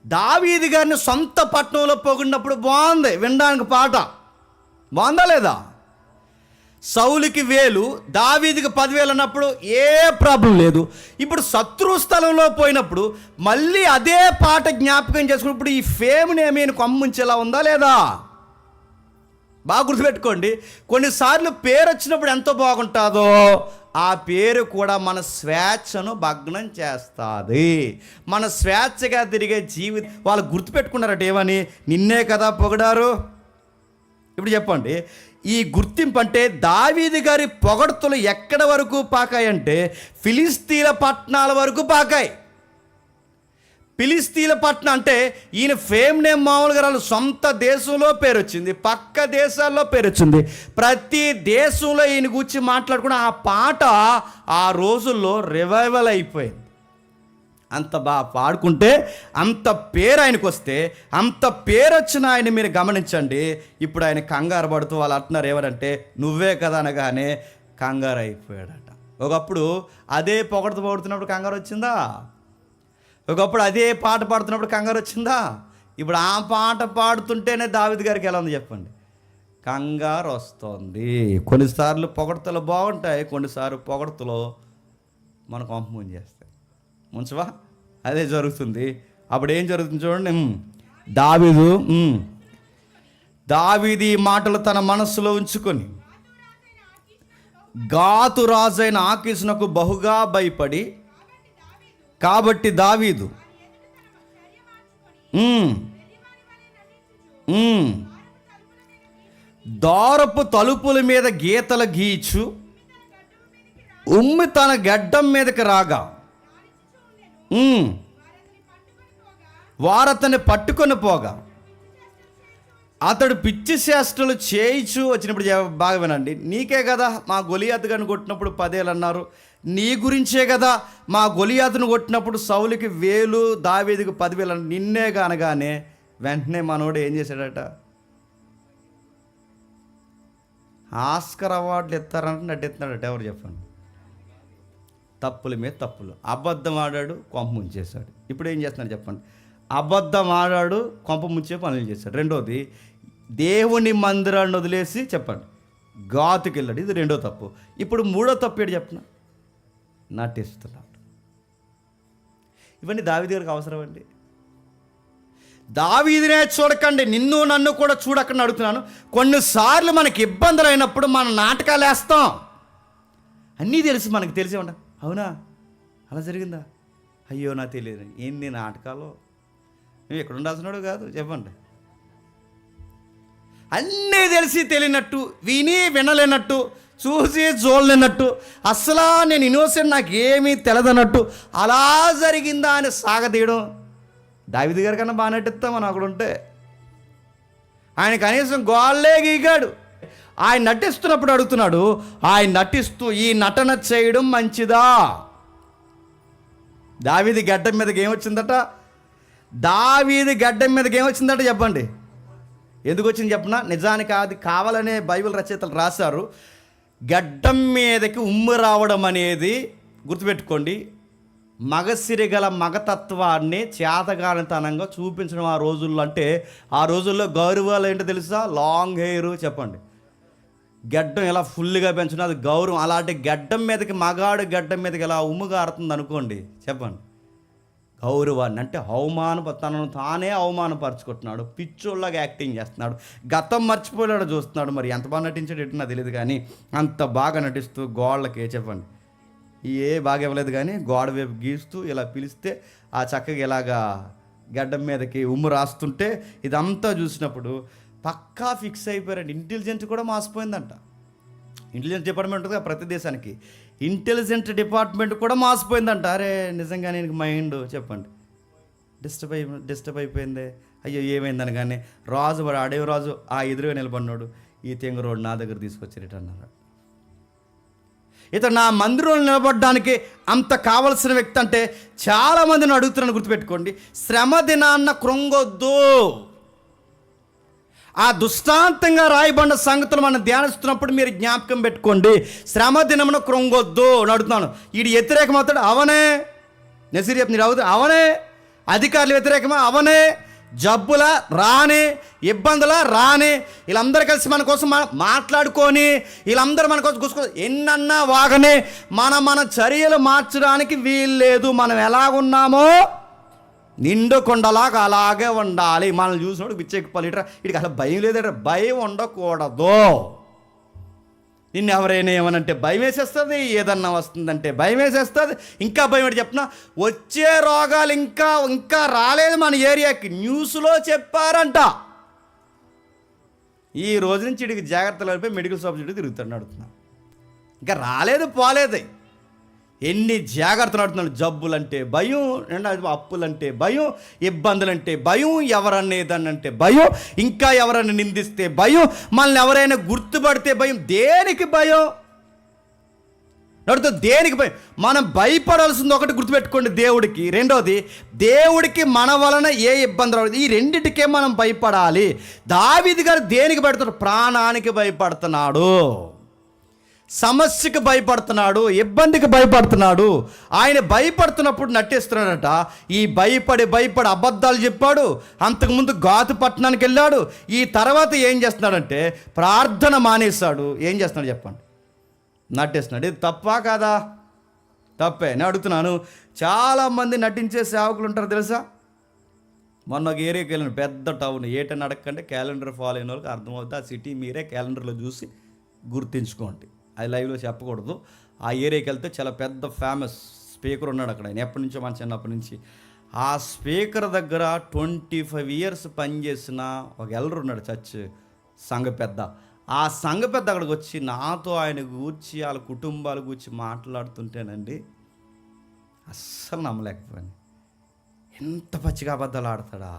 దావీదు గారిని సొంత పట్టణంలో పొగిడినప్పుడు బాగుంది, వినడానికి పాట బాగుందా లేదా? సౌలుకి 1000, దావీదుకి 10,000 అన్నప్పుడు ఏ ప్రాబ్లం లేదు. ఇప్పుడు శత్రు స్థలంలో పోయినప్పుడు మళ్ళీ అదే పాట జ్ఞాపకం చేసుకున్నప్పుడు ఈ ఫేమ్ నేమేను కొమ్ముంచేలా ఉందా లేదా? బాగా గుర్తుపెట్టుకోండి, కొన్నిసార్లు పేరు వచ్చినప్పుడు ఎంత బాగుంటుందో ఆ పేరు కూడా మన స్వేచ్ఛను భగ్నం చేస్తుంది. మన స్వేచ్ఛగా తిరిగే వాళ్ళు గుర్తుపెట్టుకున్నారట ఏమని? నిన్నే కదా పొగడారు. ఇప్పుడు చెప్పండి, ఈ గుర్తింపు అంటే దావీదు గారి పొగడ్తలు ఎక్కడ వరకు పాకాయంటే ఫిలిస్తీన్ల పట్టణాల వరకు పాకాయి. ఫిలిస్తీన్ల పట్టణం అంటే ఈయన ఫేమ్ నేమ్ మామూలుగా రాళ్ళు, సొంత దేశంలో పేరు వచ్చింది, పక్క దేశాల్లో పేరు వచ్చింది. ప్రతి దేశంలో ఈయన గురించి మాట్లాడుకున్న ఆ పాట ఆ రోజుల్లో రివైవల్ అయిపోయింది. అంత బాగా పాడుకుంటే అంత పేరు ఆయనకు వస్తే, అంత పేరు వచ్చిన ఆయన మీరు గమనించండి. ఇప్పుడు ఆయన కంగారు పడుతూ వాళ్ళు అంటున్నారు ఏమనంటే, నువ్వే కదా అనగానే కంగారు అయిపోయాడట. ఒకప్పుడు అదే పొగడుతున్నప్పుడు కంగారు వచ్చిందా? ఒకప్పుడు అదే పాట పాడుతున్నప్పుడు కంగారు వచ్చిందా? ఇప్పుడు ఆ పాట పాడుతుంటేనే దావీదు గారికి ఎలా ఉంది చెప్పండి? కంగారు వస్తుంది. కొన్నిసార్లు పొగడతలు బాగుంటాయి, కొన్నిసార్లు పొగడతలు మనకు పంపం చేస్తాయి. ముంచవా? అదే జరుగుతుంది. అప్పుడు ఏం జరుగుతుంది చూడండి. దావీదు ఈ మాటలు తన మనస్సులో ఉంచుకొని గాతు రాజైన ఆకీషునకు బహుగా భయపడి, కాబట్టి దావీదు దారపు తలుపుల మీద గీతలు గీచు ఉమ్మి తన గడ్డం మీదకి రాగా వారతని పట్టుకొని పోగా అతడు పిచ్చి చేష్టలు చేయిచు వచ్చినప్పుడు బాగా వినండి. నీకే కదా మా గొలియాతు గారిని కొట్టినప్పుడు 10 ఏళ్ళు అన్నారు, నీ గురించే కదా మా గొలియాతును కొట్టినప్పుడు సౌలుకి 1000 దావీదుకి 10,000 నిన్నే అనగానే వెంటనే మనోడు ఏం చేశాడట? ఆస్కర్ అవార్డులు ఇస్తారంటే నటిస్తున్నాడట. ఎవరు చెప్పండి? తప్పుల మీద తప్పులు. అబద్ధం ఆడాడు, కొంప ముంచేశాడు. ఇప్పుడు ఏం చేస్తున్నాడు చెప్పండి? అబద్ధం ఆడాడు, కొంప ముంచే పనులు చేశాడు. రెండోది, దేవుని మందిరాన్ని వదిలేసి చెప్పండి గాతుకి వెళ్ళాడు. ఇది రెండో తప్పు. ఇప్పుడు మూడో తప్పు ఏంటి చెప్పిన? నటిస్తున్నాడు. ఇవన్నీ దావీదు గారికి అవసరం అండి. దావీదునే చూడకండి, నిన్ను నన్ను కూడా చూడకండి అడుగుతున్నాను. కొన్నిసార్లు మనకి ఇబ్బందులు అయినప్పుడు మన నాటకాలు వేస్తాం. అన్నీ తెలిసి మనకు తెలిసే ఉంటా. అవునా, అలా జరిగిందా? అయ్యో నాకు తెలియదు. ఎన్ని నాటకాలు! నువ్వు ఎక్కడ ఉండాల్సినాడు కాదు చెప్పండి. అన్నీ తెలిసి తెలియనట్టు, విని వినలేనట్టు, చూసి చూడలేనట్టు, అసలు నేను ఇన్నోసెంట్, నాకు ఏమీ తెలదన్నట్టు అలా జరిగిందా అని సాగతీయడం. దావీదు గారి కన్నా బాగా నటిస్తాం మనం అక్కడ ఉంటే. ఆయన కనీసం గోళ్ళే గీగాడు. ఆయన నటిస్తున్నప్పుడు అడుగుతున్నాడు, ఆయన నటిస్తూ ఈ నటన చేయడం మంచిదా? దావీదు గడ్డం మీదకి ఏమొచ్చిందట? దావీదు గడ్డం మీదకి ఏమొచ్చిందట చెప్పండి? ఎందుకు వచ్చింది చెప్పనా? నిజానికి అది కావాలనే బైబిల్ రచయితలు రాశారు. గడ్డం మీదకి ఉమ్ము రావడం అనేది గుర్తుపెట్టుకోండి, మగసిరిగల మగతత్వాన్ని చేతగానితనంగా చూపించడం ఆ రోజుల్లో. అంటే ఆ రోజుల్లో గౌరవాలు ఏంటో తెలుసా? లాంగ్ హెయిర్ చెప్పండి, గడ్డం ఇలా ఫుల్గా పెంచడం, అది గౌరవం. అలాంటి గడ్డం మీదకి, మగాడు గడ్డం మీదకి ఇలా ఉమ్ముగారుతుంది అనుకోండి చెప్పండి, గౌరవాన్ని. అంటే తనను తానే అవమానపరుచుకుంటున్నాడు, పిచ్చోళ్ళగా యాక్టింగ్ చేస్తున్నాడు, గతం మర్చిపోయాడు చూస్తున్నాడు. మరి ఎంత బాగా నటించాడు ఏంటో నాకు తెలియదు, కానీ అంత బాగా నటిస్తూ గోళ్ళకి చెప్పండి ఏ బాగా ఇవ్వలేదు, కానీ గోడ వైపు గీస్తూ ఇలా పిలిస్తే ఆ చక్కగా ఇలాగా గడ్డం మీదకి ఉమ్ము రాస్తుంటే ఇదంతా చూసినప్పుడు పక్కా ఫిక్స్ అయిపోయారండి. ఇంటెలిజెన్స్ కూడా మాసిపోయిందంట. ఇంటెలిజెన్స్ డిపార్ట్మెంట్ ఉంటుంది ప్రతి దేశానికి, ఇంటెలిజెంట్ డిపార్ట్మెంట్ కూడా మాసిపోయిందంట. అరే నిజంగా నేను మైండ్ చెప్పండి డిస్టర్బ్ అయిపోయింది. అయ్యో ఏమైందని. కానీ రాజు అడవి రాజు ఆ ఎదురుగా నిలబడినాడు, ఈ తెంగరోడు నా దగ్గర తీసుకొచ్చి రిటర్న్ అన్నాడు. ఇతను నా మందిరంలో నిలబడడానికి అంత కావలసిన వ్యక్తి అంటే చాలామందిని అడుగుతున్నాను. గుర్తుపెట్టుకోండి, శ్రమ దినాన్న కృంగొద్దు. ఆ దృష్టాంతంగా రాయబడిన సంగతులు మనం ధ్యానిస్తున్నప్పుడు మీరు జ్ఞాపకం పెట్టుకోండి. శ్రమ దినమున కృంగొద్దు అని అడుగుతున్నాను. వీడు వ్యతిరేకమవుతాడు, అవనే. నెసిరి చెప్తుంది అవుతుంది, అవనే. అధికారులు వ్యతిరేకమా, అవనే. జబ్బుల రాని, ఇబ్బందుల రాని, వీళ్ళందరూ కలిసి మన కోసం మాట్లాడుకొని, వీళ్ళందరూ మన కోసం కూర్చుకో ఎన్నన్నా వాగనే మన చర్యలు మార్చడానికి వీల్లేదు. మనం ఎలాగున్నామో నిండు కొండలాగా అలాగే ఉండాలి. మనల్ని చూసినప్పుడు పిచ్చెక్కిపోవాలి. వీడికి అసలు భయం లేదట. భయం ఉండకూడదు. నిన్ను ఎవరైనా ఏమనంటే భయం వేసేస్తుంది, ఏదన్నా వస్తుందంటే భయం వేసేస్తుంది. ఇంకా భయం ఏంటి చెప్పిన, వచ్చే రోగాలు ఇంకా రాలేదు మన ఏరియాకి, న్యూస్లో చెప్పారంట. ఈ రోజు నుంచి వీడికి జాగ్రత్తలు అయిపోయి మెడికల్ షాప్ చుట్టూ తిరుగుతాడు అడుగుతున్నా. ఇంకా రాలేదు పోలేదు, ఎన్ని జాగ్రత్తలు అడుగుతున్నాడు. జబ్బులంటే భయం, అప్పులంటే భయం, ఇబ్బందులంటే భయం, ఎవరన్నా ఏదన్నంటే భయం, ఇంకా ఎవరన్నా నిందిస్తే భయం, మనల్ని ఎవరైనా గుర్తుపడితే భయం. దేనికి భయం? నడుతుంది దేనికి భయం? మనం భయపడాల్సింది ఒకటి గుర్తుపెట్టుకోండి, దేవుడికి. రెండోది, దేవుడికి మన వలన ఏ ఇబ్బంది రాదు. ఈ రెండిటికే మనం భయపడాలి. దావీదు గారు దేనికి భయపడుతున్నాడు? ప్రాణానికి భయపడుతున్నాడు. సమస్యకు భయపడుతున్నాడు, ఇబ్బందికి భయపడుతున్నాడు. ఆయన భయపడుతున్నప్పుడు నటిస్తున్నాడట. ఈ భయపడి అబద్ధాలు చెప్పాడు. అంతకుముందు గాతు పట్టణానికి వెళ్ళాడు. ఈ తర్వాత ఏం చేస్తున్నాడంటే ప్రార్థన మానేశాడు. ఏం చేస్తున్నాడు చెప్పండి? నటిస్తున్నాడు. ఇది తప్పా కాదా? తప్పే. నేను అడుగుతున్నాను, చాలామంది నటించే సేవకులు ఉంటారు తెలుసా. మొన్న ఒక ఏరియాకి వెళ్ళిన పెద్ద టౌన్, ఏటని అడగకంటే క్యాలెండర్ ఫాలో అయిన వాళ్ళకి అర్థమవుతుంది. ఆ సిటీ మీరే క్యాలెండర్లో చూసి గుర్తించుకోండి, అది లైవ్లో చెప్పకూడదు. ఆ ఏరియాకి వెళ్తే చాలా పెద్ద ఫేమస్ స్పీకర్ ఉన్నాడు అక్కడ. ఆయన ఎప్పటి నుంచో మన చిన్నప్పటి నుంచి. ఆ స్పీకర్ దగ్గర 25 years పనిచేసిన ఒక ఎల్డర్ ఉన్నాడు, చర్చ్ సంఘ పెద్ద. ఆ సంఘ పెద్ద అక్కడికి వచ్చి నాతో ఆయన గూర్చి వాళ్ళ కుటుంబాల గురించి మాట్లాడుతుంటేనండి అస్సలు నమ్మలేకపోయాను. ఎంత పచ్చిగా అబద్ధాలు ఆడతాడా.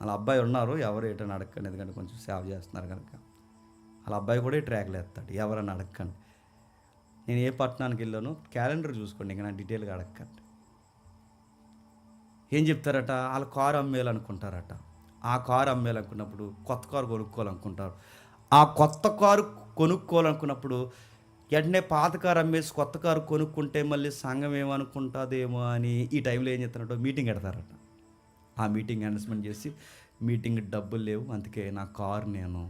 వాళ్ళ అబ్బాయి ఉన్నారు, ఎవరు ఏటని అడగండి, ఎందుకంటే కొంచెం సేవ చేస్తున్నారు కనుక. వాళ్ళ అబ్బాయి కూడా ట్రాక్లు వేస్తాడు, ఎవరన్నా అడగండి. నేను ఏ పట్టణానికి వెళ్ళానో క్యాలెండర్ చూసుకోండి, ఇంకా నా డీటెయిల్గా అడగండి. ఏం చెప్తారట, వాళ్ళ కారు అమ్మేయాలనుకుంటారట. ఆ కారు అమ్మేయాలనుకున్నప్పుడు కొత్త కారు కొనుక్కోవాలనుకుంటారు. ఆ కొత్త కారు కొనుక్కోవాలనుకున్నప్పుడు వెంటనే పాత కారు అమ్మేసి కొత్త కారు కొనుక్కుంటే మళ్ళీ సంఘం ఏమనుకుంటుందేమో అని ఈ టైంలో ఏం చేస్తారంటే మీటింగ్ పెడతారట. ఆ మీటింగ్ అనౌన్స్మెంట్ చేసి, మీటింగ్ డబ్బులు లేవు అందుకే నా కారు నేను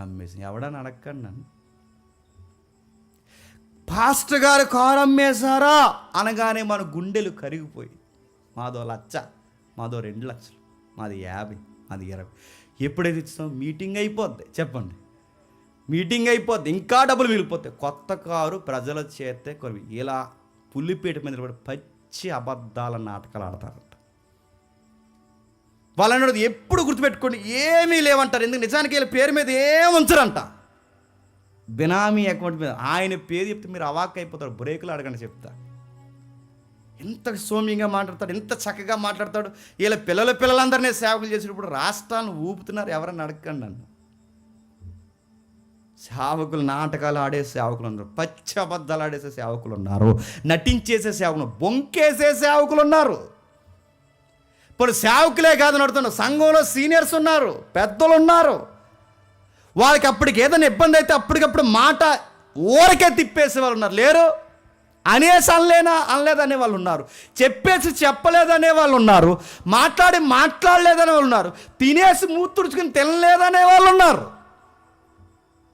అమ్మేసి. ఎవడని అడగండి నన్ను. పాస్టర్ గారు కారు అమ్మేశారా అనగానే మన గుండెలు కరిగిపోయి, మాదో 1,00,000, మాదో 2 లక్షలు, మాది 50, మాది 20. ఎప్పుడైతే ఇస్తాం మీటింగ్ అయిపోద్ది చెప్పండి, మీటింగ్ అయిపోద్ది, ఇంకా డబ్బులు మిగిలిపోతాయి. కొత్త కారు ప్రజల చేతే కొన్ని ఇలా పుల్లిపేట మీద కూడా పచ్చి అబద్ధాల నాటకాలు ఆడతారంట. వాళ్ళని ఎప్పుడు గుర్తుపెట్టుకోండి, ఏమీ లేవంటారు. ఎందుకు? నిజానికి వీళ్ళ పేరు మీద ఏం ఉంచరంట. బినామీ అకౌంట్ మీద ఆయన పేరు చెప్తే మీరు అవాక్ అయిపోతారు. బ్రేకులు అడగండి చెప్తా. ఎంత సౌమ్యంగా మాట్లాడతాడు, ఎంత చక్కగా మాట్లాడతాడు. వీళ్ళ పిల్లలందరినీ సేవకులు చేసినప్పుడు రాష్ట్రాన్ని ఊపుతున్నారు. ఎవరన్నా అడగండి నన్ను. సేవకులు నాటకాలు ఆడే సేవకులు ఉన్నారు, పచ్చి అబద్ధాలు ఆడేసే సేవకులు ఉన్నారు, నటించేసే సేవకులు, బొంకేసే సేవకులు ఉన్నారు. ఇప్పుడు సేవకులే కాదు నడుతున్నారు, సంఘంలో సీనియర్స్ ఉన్నారు, పెద్దలు ఉన్నారు. వాళ్ళకి అప్పటికి ఏదైనా ఇబ్బంది అయితే అప్పటికప్పుడు మాట ఊరకే తిప్పేసే వాళ్ళు ఉన్నారు. లేరు అనేసి అనలేదనే వాళ్ళు ఉన్నారు, చెప్పేసి చెప్పలేదనే వాళ్ళు ఉన్నారు, మాట్లాడలేదనే వాళ్ళు ఉన్నారు, తినేసి మూతుడుచుకుని తినలేదనే వాళ్ళు ఉన్నారు.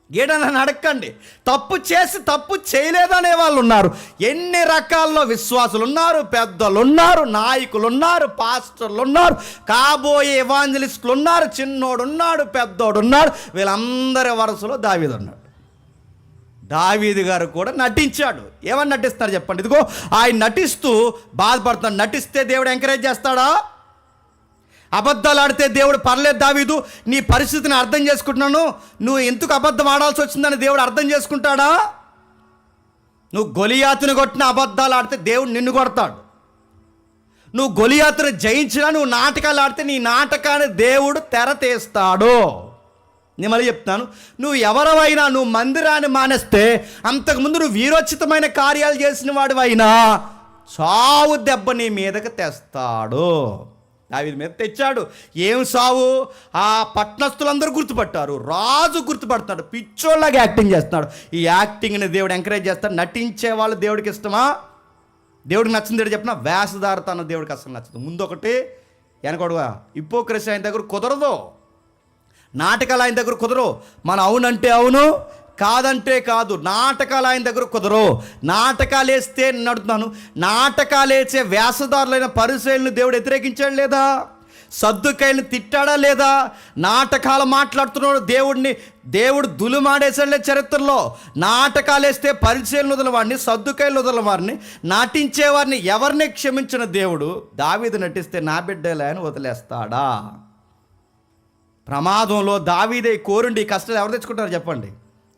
ఏడని అడగండి. తప్పు చేసి తప్పు చేయలేదనే వాళ్ళు ఉన్నారు. ఎన్ని రకాల్లో విశ్వాసులు ఉన్నారు, పెద్దలు ఉన్నారు, నాయకులు ఉన్నారు, పాస్టర్లు ఉన్నారు, కాబోయే ఎవాంజలిస్టులు ఉన్నారు, చిన్నోడు ఉన్నాడు, పెద్దోడు ఉన్నాడు. వీళ్ళందరి వరుసలో దావీదు ఉన్నాడు. దావీదు గారు కూడా నటించాడు. ఏమని నటిస్తారు చెప్పండి? ఇదిగో ఆయన నటిస్తూ బాధపడుతున్నాడు. నటిస్తే దేవుడు ఎంకరేజ్ చేస్తాడా? అబద్ధాలు ఆడితే దేవుడు పర్లేదు దావీదు, నీ పరిస్థితిని అర్థం చేసుకుంటున్నాను, నువ్వు ఎందుకు అబద్ధం ఆడాల్సి వచ్చిందని దేవుడు అర్థం చేసుకుంటాడా? నువ్వు గొలియాతుని కొట్టిన అబద్ధాలు ఆడితే దేవుడు నిన్ను కొడతాడు. నువ్వు గొలియాతుని జయించినా, నువ్వు నాటకాలు ఆడితే నీ నాటకాన్ని దేవుడు తెర తీస్తాడు. నేను మళ్ళీ చెప్తాను, నువ్వు ఎవరైనా నువ్వు మందిరాన్ని మానేస్తే, అంతకుముందు నువ్వు వీరోచితమైన కార్యాలు చేసిన వాడివైనా సావు దెబ్బ నీ మీదకి తెస్తాడు. దావీదు మీద తెచ్చాడు. ఏం సావు? ఆ పట్టణస్తులందరూ గుర్తుపట్టారు, రాజు గుర్తుపడుతున్నాడు, పిచ్చోళ్ళగా యాక్టింగ్ చేస్తున్నాడు. ఈ యాక్టింగ్ని దేవుడు ఎంకరేజ్ చేస్తాడు. నటించే వాళ్ళు దేవుడికి ఇష్టమా? దేవుడికి నచ్చింది దేవుడు చెప్పిన వేషధారతనం దేవుడికి అసలు నచ్చదు. ముందొకటి వెనకడుగా హిపోక్రసీ ఆయన దగ్గర కుదరదు, నాటకాలు ఆయన దగ్గర కుదరవు. మన అవునంటే అవును, కాదంటే కాదు, నాటకాలు ఆయన దగ్గర కుదరవు. నాటకాలు వేస్తే నడుతున్నాను, నాటకాలు వేసే వేషధారులైన పరిసయ్యులను దేవుడు వ్యతిరేకించాడు లేదా? సద్దుకాయలను తిట్టాడా లేదా? నాటకాలు మాట్లాడుతున్నాడు దేవుడు దులుమాడేసాడులే చరిత్రలో. నాటకాలు వేస్తే పరిసయ్యులను వదలవాడిని, సద్దుకాయలు వదలవారిని, నాటించేవారిని ఎవరిని క్షమించిన దేవుడు దావీదు నటిస్తే నా బిడ్డలే అని వదిలేస్తాడా? ప్రమాదంలో దావీదే కోరుండి కష్టాలు ఎవరు తెచ్చుకుంటారు చెప్పండి?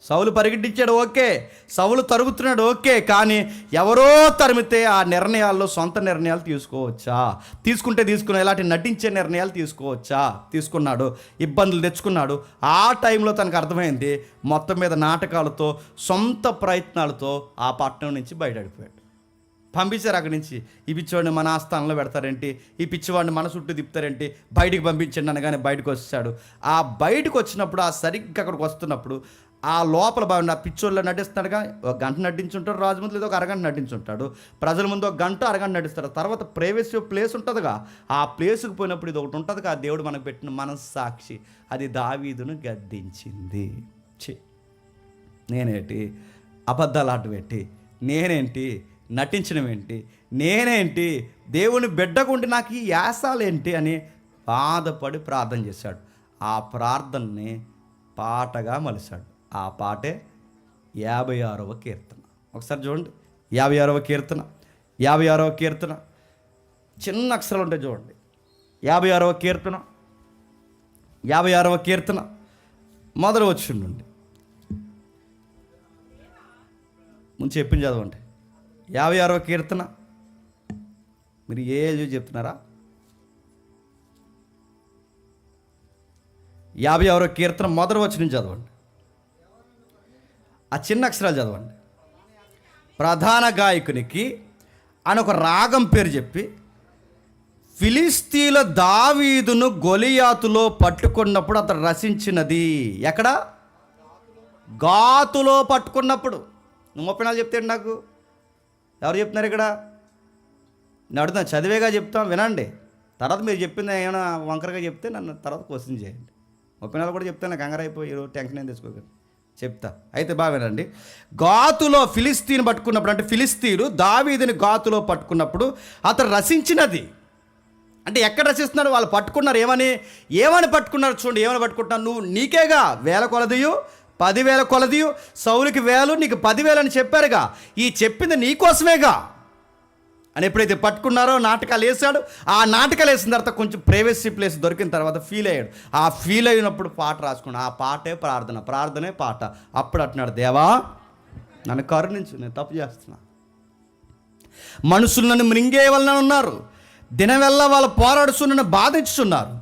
సౌలు పరిగెట్టించాడు ఓకే, సౌలు తరుగుతున్నాడు ఓకే, కానీ ఎవరో తరిమితే ఆ నిర్ణయాల్లో సొంత నిర్ణయాలు తీసుకోవచ్చా? తీసుకున్న ఇలాంటి నటించే నిర్ణయాలు తీసుకోవచ్చా? తీసుకున్నాడు, ఇబ్బందులు తెచ్చుకున్నాడు. ఆ టైంలో తనకు అర్థమైంది, మొత్తం మీద నాటకాలతో సొంత ప్రయత్నాలతో ఆ పట్టణం నుంచి బయటపడిపోయాడు. పంపించారు అక్కడి నుంచి. ఈ పిచ్చివాడిని మన ఆస్థానంలో పెడతారేంటి, ఈ పిచ్చివాడిని మన చుట్టూ తిప్పుతారేంటి, బయటికి పంపించండి అనగానే బయటకు వచ్చాడు. ఆ బయటకు వచ్చినప్పుడు, ఆ సరిగ్గా అక్కడికి వస్తున్నప్పుడు ఆ లోపల బాగుండి ఆ పిచ్చోళ్ళు నటిస్తాడుగా, ఒక గంట నటించుంటాడు రాజు ముందు, లేదా ఒక అరగంట నటించుంటాడు ప్రజల ముందు, ఒక గంట అరగంట నటిస్తాడు. తర్వాత ప్రైవసీ ప్లేస్ ఉంటుందిగా, ఆ ప్లేస్కి పోయినప్పుడు ఇది ఒకటి ఉంటుందిగా, ఆ దేవుడు మనకు పెట్టిన మనస్సాక్షి, అది దావీదును గద్దించింది. నేనేంటి అబద్ధాలు ఆట పెట్టి, నేనేంటి నటించడం ఏంటి, నేనేంటి దేవుని బిడ్డకుండి నాకు ఈ యాసాలేంటి అని బాధపడి ప్రార్థన చేశాడు. ఆ ప్రార్థనని పాటగా మలిశాడు. ఆ పాటే 56వ కీర్తన. ఒకసారి చూడండి, 56వ కీర్తన, 56వ కీర్తన చిన్న అక్షరాలు ఉంటాయి చూడండి. 56వ కీర్తన, 56వ కీర్తన మొదలు వచ్చిండండి. ముందు చెప్పింది చదవండి. 56వ కీర్తన, మీరు ఏ చెప్తున్నారా? 56వ కీర్తన మొదటి వచనం చదవండి. ఆ చిన్న అక్షరాలు చదవండి. ప్రధాన గాయకునికి అని ఒక రాగం పేరు చెప్పి, ఫిలిస్తీన్ల దావీదును గొలియాతులో పట్టుకున్నప్పుడు అతను రచించినది. ఎక్కడ? గాతులో పట్టుకున్నప్పుడు. నువ్వు 34 చెప్తాడు నాకు. ఎవరు చెప్తున్నారు ఇక్కడ? నేను అడుగుతాను, చదివేగా చెప్తాం, వినండి. తర్వాత మీరు చెప్పింది ఏమైనా వంకరగా చెప్తే నన్ను తర్వాత క్వశ్చన్ చేయండి. 34 కూడా చెప్తాను, నాకు కంగారైపోయి టెన్షన్ ఏం తెచ్చుకోకండి, చెప్తా. అయితే బాగా వినండి. గాతులో ఫిలిస్తీన్ పట్టుకున్నప్పుడు, అంటే ఫిలిస్తీన్లు దావీదుని గాతులో పట్టుకున్నప్పుడు అతను రచించినది. అంటే ఎక్కడ రచిస్తున్నాడు? వాళ్ళు పట్టుకున్నారు. ఏమని పట్టుకున్నారు? చూడండి, ఏమని పట్టుకుంటున్నారు? నువ్వు నీకేగా 1000 కొలదియు 10,000 కొలదియు, సౌలుకి 1000 నీకు 10,000 అని చెప్పారుగా, ఈ చెప్పింది నీకోసమేగా అని ఎప్పుడైతే పట్టుకున్నారో నాటకాలు వేసాడు. ఆ నాటకాలు వేసిన తర్వాత కొంచెం ప్రైవసీ ప్లేస్ దొరికిన తర్వాత ఫీల్ అయ్యాడు. ఆ ఫీల్ అయినప్పుడు పాట రాసుకున్నాడు. ఆ పాటే ప్రార్థన, ప్రార్థనే పాట. అప్పుడు అంటున్నాడు, దేవా నన్ను కరుణించు, నేను తప్పు చేస్తున్నా. మనుషులు నన్ను మృంగే వలన ఉన్నారు, దినవెల్లా వాళ్ళు పోరాడుచు నన్ను బాధించుచున్నారు.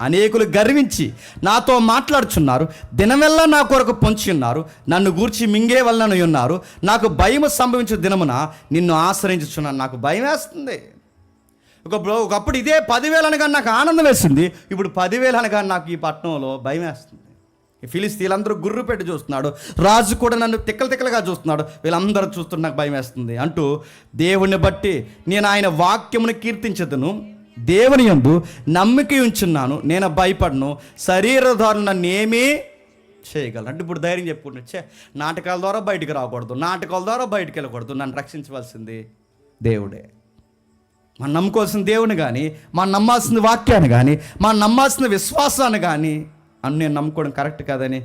అనేకులు గర్వించి నాతో మాట్లాడుచున్నారు, దినమెల్లా నా కొరకు పొంచి ఉన్నారు, నన్ను గూర్చి మింగే వలన ఉన్నారు. నాకు భయం సంభవించే దినమున నిన్ను ఆశ్రయించుచున్నాను. నాకు భయం వేస్తుంది. ఒకప్పుడు ఇదే 10,000 అనగా నాకు ఆనందం వేసింది, ఇప్పుడు 10,000 అనగా నాకు ఈ పట్టణంలో భయం వేస్తుంది. ఈ ఫిలిస్తీన్లందరూ గుర్రు పెట్టి చూస్తున్నాడు, రాజు కూడా నన్ను తిక్కలుగా చూస్తున్నాడు, వీళ్ళందరూ చూస్తున్న నాకు భయం వేస్తుంది అంటూ దేవుణ్ణి బట్టి నేను ఆయన వాక్యమును కీర్తించదును, దేవుని యందు నమ్మిక ఉంచున్నాను, నేను భయపడను, శరీరధారులు నన్ను ఏమీ చేయగలను. అంటే ఇప్పుడు ధైర్యం చెప్పుకుంటే, నాటకాల ద్వారా బయటికి రాకూడదు, నాటకాల ద్వారా బయటికి వెళ్ళకూడదు, నన్ను రక్షించవలసింది దేవుడే. మనం నమ్ముకోవాల్సిన దేవుని కానీ, మనం నమ్మాల్సిన వాక్యాన్ని కానీ, మనం నమ్మాల్సిన విశ్వాసాన్ని కానీ అని నేను నమ్ముకోవడం కరెక్ట్ కాదని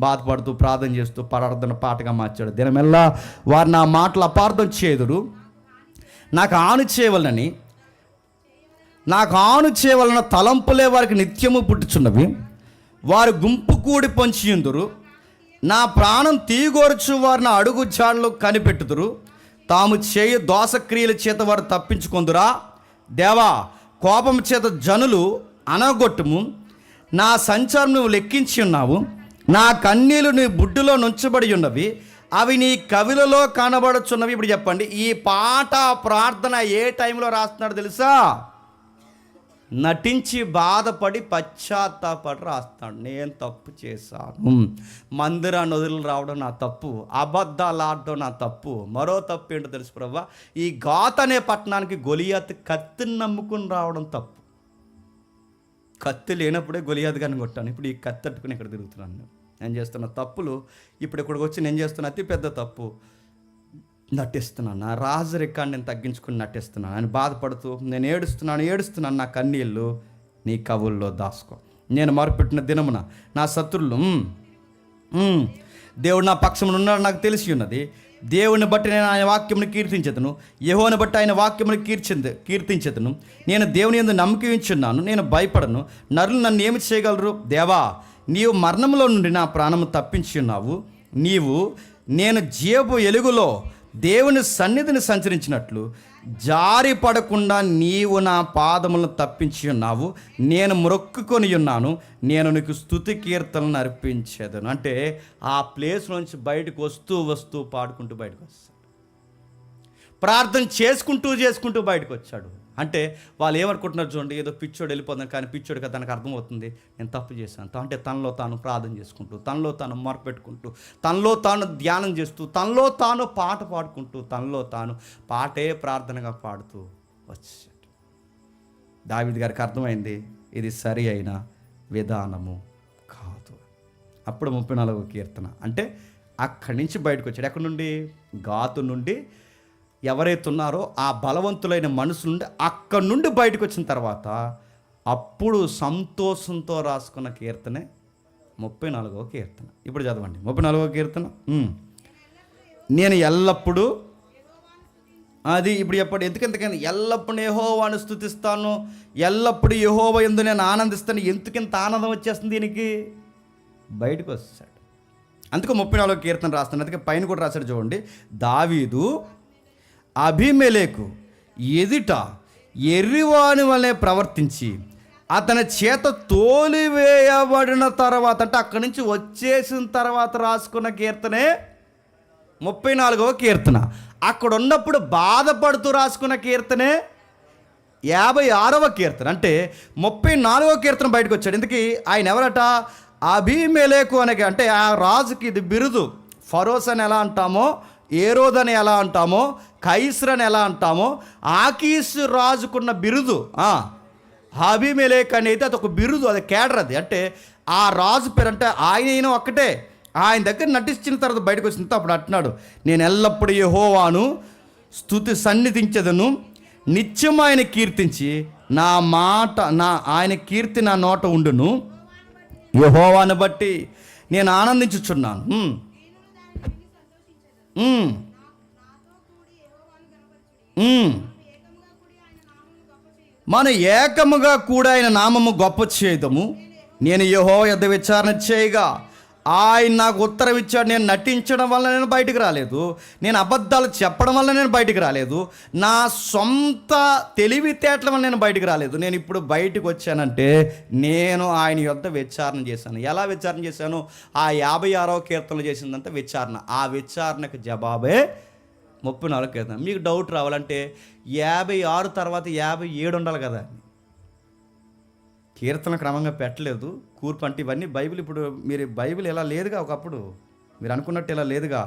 బాధపడుతూ ప్రార్థన చేస్తూ ప్రార్థన పాటగా మార్చాడు. దినమెల్లా వారు నా మాటలు అపార్థం చేదురు, నాకు ఆను చేయవలన తలంపులే వారికి నిత్యము పుట్టుచున్నవి. వారు గుంపు కూడి పొంచియుందురు, నా ప్రాణం తీగోర్చు వారిని అడుగు జాడలు కనిపెట్టుదురు. తాము చేయు దోషక్రియల చేత వారు తప్పించుకొందురా. దేవా, కోపం చేత జనులు అనగొట్టుము. నా సంచారం నువ్వు లెక్కించి ఉన్నావు, నా కన్నీలు నీ బుడ్డులో నుంచబడి ఉన్నవి, అవి నీ కవిలలో కనబడుచున్నవి. ఇప్పుడు చెప్పండి, ఈ పాట ప్రార్థన ఏ టైంలో రాస్తున్నాడు తెలుసా? నటించి బాధపడి పశ్చాత్తాపడి రాస్తాడు. నేను తప్పు చేశాను, మందిరాన్ని వదిలి రావడం నా తప్పు, అబద్ధాలు ఆడడం నా తప్పు. మరో తప్పు ఏంటో తెలుసు ప్రభువా, ఈ గాత్ అనే పట్టణానికి గొలియాత్ కత్తిని నమ్ముకుని రావడం తప్పు. కత్తి లేనప్పుడే గొలియాత్ గారిని కొట్టాను, ఇప్పుడు ఈ కత్తి అట్టుకుని ఇక్కడ తిరుగుతున్నాను. నేను చేస్తున్న తప్పులు, ఇప్పుడు ఇక్కడికి వచ్చి నేను చేస్తున్న అతి పెద్ద తప్పు, నటిస్తున్నాను. నా రాజు రికార్డు నేను తగ్గించుకుని నటిస్తున్నాను అని బాధపడుతూ నేను ఏడుస్తున్నాను. నా కన్నీళ్ళు నీ కవుల్లో దాసుకో. నేను మొరపెట్టిన దినమున నా శత్రులు దేవుడు నా పక్షమున ఉన్నాడు నాకు తెలిసి ఉన్నది. దేవుని బట్టి నేను ఆయన వాక్యమును కీర్తించదును, యెహోవాను బట్టి ఆయన వాక్యమును కీర్తించదును. నేను దేవుని యందు నమ్మకం ఉంచున్నాను, నేను భయపడను. నరులు నన్ను ఏమి చేయగలరు? దేవా, నీవు మరణంలో నుండి నా ప్రాణము తప్పించి ఉన్నావు. నేను జీవపు ఎలుగులో దేవుని సన్నిధిని సంచరించినట్లు జారి పడకుండా నీవు నా పాదములను తప్పించి ఉన్నావు. నేను మొక్కుకొని ఉన్నాను, నేను నీకు స్తుతి కీర్తనలను అర్పించేదను. అంటే ఆ ప్లేస్ నుంచి బయటకు వస్తూ పాడుకుంటూ బయటకు వస్తాడు. ప్రార్థన చేసుకుంటూ బయటకు వచ్చాడు. అంటే వాళ్ళు ఏమనుకుంటున్నారు చూడండి, ఏదో పిచ్చోడు వెళ్ళిపోతుంది, కానీ పిచ్చోడు కదా తనకు అర్థమవుతుంది నేను తప్పు చేశాను. అంటే తనలో తాను ప్రార్థన చేసుకుంటూ, తనలో తాను మొరపెట్టుకుంటూ, తనలో తాను ధ్యానం చేస్తూ, తనలో తాను పాట పాడుకుంటూ, తనలో తాను పాటే ప్రార్థనగా పాడుతూ వచ్చాడు. దావీదు గారికి అర్థమైంది ఇది సరి అయిన విధానము కాదు. అప్పుడు 34వ కీర్తన అంటే అక్కడి నుంచి బయటకు వచ్చాడు. ఎక్కడి నుండి? గాతు నుండి. ఎవరైతే ఉన్నారో ఆ బలవంతులైన మనుషుల నుండి అక్కడి నుండి బయటకు వచ్చిన తర్వాత అప్పుడు సంతోషంతో రాసుకున్న కీర్తనే 34వ కీర్తన. ఇప్పుడు చదవండి 34వ కీర్తన. నేను ఎల్లప్పుడూ, అది ఇప్పుడు చెప్పండి, ఎందుకంతకని ఎల్లప్పుడు యెహోవాను స్తుతిస్తాను, ఎల్లప్పుడు యెహోవా యందు నేను ఆనందిస్తాను. ఎందుకింత ఆనందం వచ్చేస్తుంది దీనికి? బయటకు వచ్చాడు. అందుకే 34వ కీర్తన రాస్తాను. అందుకే పైన కూడా రాశాడు చూడండి, దావీదు అబీమెలెకు ఎదుట ఎర్రివాని వలె ప్రవర్తించి అతని చేత తోలివేయబడిన తర్వాత, అంటే అక్కడి నుంచి వచ్చేసిన తర్వాత రాసుకున్న కీర్తనే 34వ కీర్తన. అక్కడ ఉన్నప్పుడు బాధపడుతూ రాసుకున్న కీర్తనే 56వ కీర్తన. అంటే 34వ కీర్తన బయటకు వచ్చాడు. ఇందుకే ఆయన ఎవరట? అబీమెలెకు అనగా, అంటే ఆ రాజుకి ఇది బిరుదు. ఫరోస్ అని ఎలా అంటామో, ఏరోద్ అని ఎలా అంటామో, కైసర్ అని ఎలా అంటామో, ఆకీసు రాజుకున్న బిరుదు అబీమెలెకు అనేది అది ఒక బిరుదు, అది కేడర్. అది అంటే ఆ రాజు పేరు, అంటే ఆయన ఒక్కటే. ఆయన దగ్గర నటించిన తర్వాత బయటకు వచ్చిన తర్వాత అప్పుడు అంటున్నాడు, నేను ఎల్లప్పుడూ యెహోవాను సన్నిధించెదను, నిత్యం ఆయన కీర్తించి నా మాట ఆయన కీర్తి నా నోట ఉండును. యెహోవాను బట్టి నేను ఆనందించుచున్నాను. మన ఏకముగా కూడా ఆయన నామము గొప్ప చేయదము. నేను యెహోవా యొద్ద విచారణ చేయగా ఆయన నాకు ఉత్తరం ఇచ్చాడు. నేను నటించడం వల్ల నేను బయటికి రాలేదు, నేను అబద్ధాలు చెప్పడం వల్ల నేను బయటికి రాలేదు, నా సొంత తెలివితేటల వల్ల నేను బయటికి రాలేదు. నేను ఇప్పుడు బయటకు వచ్చానంటే నేను ఆయన యొద్ద విచారణ చేశాను. ఎలా విచారణ చేశాను? ఆ 56వ కీర్తనలు చేసిందంతా విచారణ. ఆ విచారణకు జవాబే 34వ కీర్తన. మీకు డౌట్ రావాలంటే 56 తర్వాత 57 ఉండాలి కదా. కీర్తన క్రమంగా పెట్టలేదు, కూర్పు అంటే ఇవన్నీ బైబిల్. ఇప్పుడు మీరు బైబిల్ ఇలా లేదుగా, ఒకప్పుడు మీరు అనుకున్నట్టు ఇలా లేదుగా.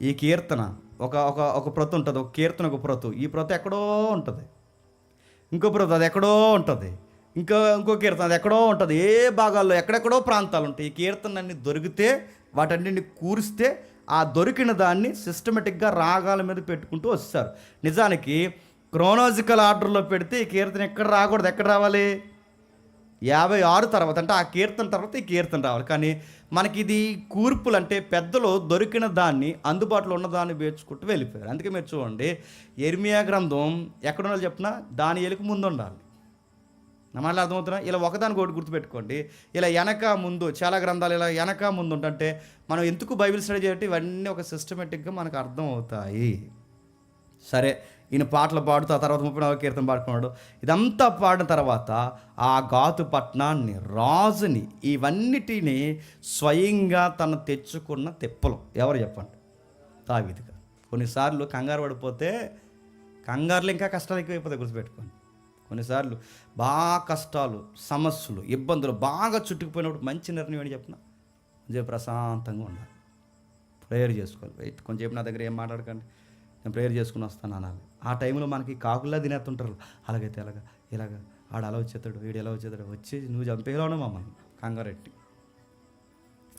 ఈ కీర్తన ఒక ప్రొతు ఉంటుంది, ఒక కీర్తన ఒక ప్రొతు. ఈ ప్రొతు ఎక్కడో ఉంటుంది, ఇంకో ప్రొతు అది ఎక్కడో ఉంటుంది, ఇంకో కీర్తన అది ఎక్కడో ఉంటుంది. ఏ భాగాల్లో ఎక్కడెక్కడో ప్రాంతాలు ఉంటాయి. ఈ కీర్తన అన్ని దొరికితే వాటన్నింటిని కూరిస్తే ఆ దొరికిన దాన్ని సిస్టమేటిక్గా రాగాల మీద పెట్టుకుంటూ వస్తారు. నిజానికి క్రోనాలజికల్ ఆర్డర్లో పెడితే ఈ కీర్తన ఎక్కడ రాకూడదు. ఎక్కడ రావాలి? 56 తర్వాత, అంటే ఆ కీర్తన తర్వాత ఈ కీర్తన రావాలి. కానీ మనకి ఇది కూర్పులు, అంటే పెద్దలు దొరికిన దాన్ని, అందుబాటులో ఉన్న దాన్ని వేర్చుకుంటూ వెళ్ళిపోయారు. అందుకే మీరు చూడండి, యెర్మియా గ్రంథం ఎక్కడ ఉండాలి చెప్పినా దానియేలుకు ముందు ఉండాలి. నా మాటలు అర్థమవుతున్నా? ఇలా ఒకదానికి ఒకటి గుర్తుపెట్టుకోండి. ఇలా వెనక ముందు చాలా గ్రంథాలు ఇలా వెనక ముందు ఉంటుంటే మనం ఎందుకు బైబిల్ స్టడీ చేయాలంటే ఇవన్నీ ఒక సిస్టమేటిక్గా మనకు అర్థం అవుతాయి. సరే, ఈయన పాటలు పాడుతూ ఆ తర్వాత 34వ కీర్తన పాడుకున్నాడు. ఇదంతా పాడిన తర్వాత ఆ గాతు పట్టణాన్ని, రాజుని, ఇవన్నిటినీ స్వయంగా తను తెచ్చుకున్న తెప్పలు ఎవరు చెప్పండి? దావీదుగా. కొన్నిసార్లు కంగారు పడిపోతే కంగారులో ఇంకా కష్టాలు ఎక్కువైపోతాయి. గుర్తుపెట్టుకోండి. కొన్నిసార్లు బాగా కష్టాలు, సమస్యలు, ఇబ్బందులు బాగా చుట్టుకుపోయినప్పుడు మంచి నిర్ణయం ఏంటి చెప్పిన? కొంచెం ప్రశాంతంగా ఉండాలి, ప్రేయర్ చేసుకోవాలి. కొంచెం నా దగ్గర ఏం మాట్లాడకండి, నేను ప్రేయర్ చేసుకుని వస్తాను అనాలి. ఆ టైంలో మనకి కాకుల్లా తినేస్తుంటారు. అలాగైతే ఇలాగా ఆడు అలా వచ్చేస్తాడు, వీడు ఎలా వచ్చేస్తాడు, వచ్చి నువ్వు చంపేలాను మమ్మల్ని కంగారెట్టి.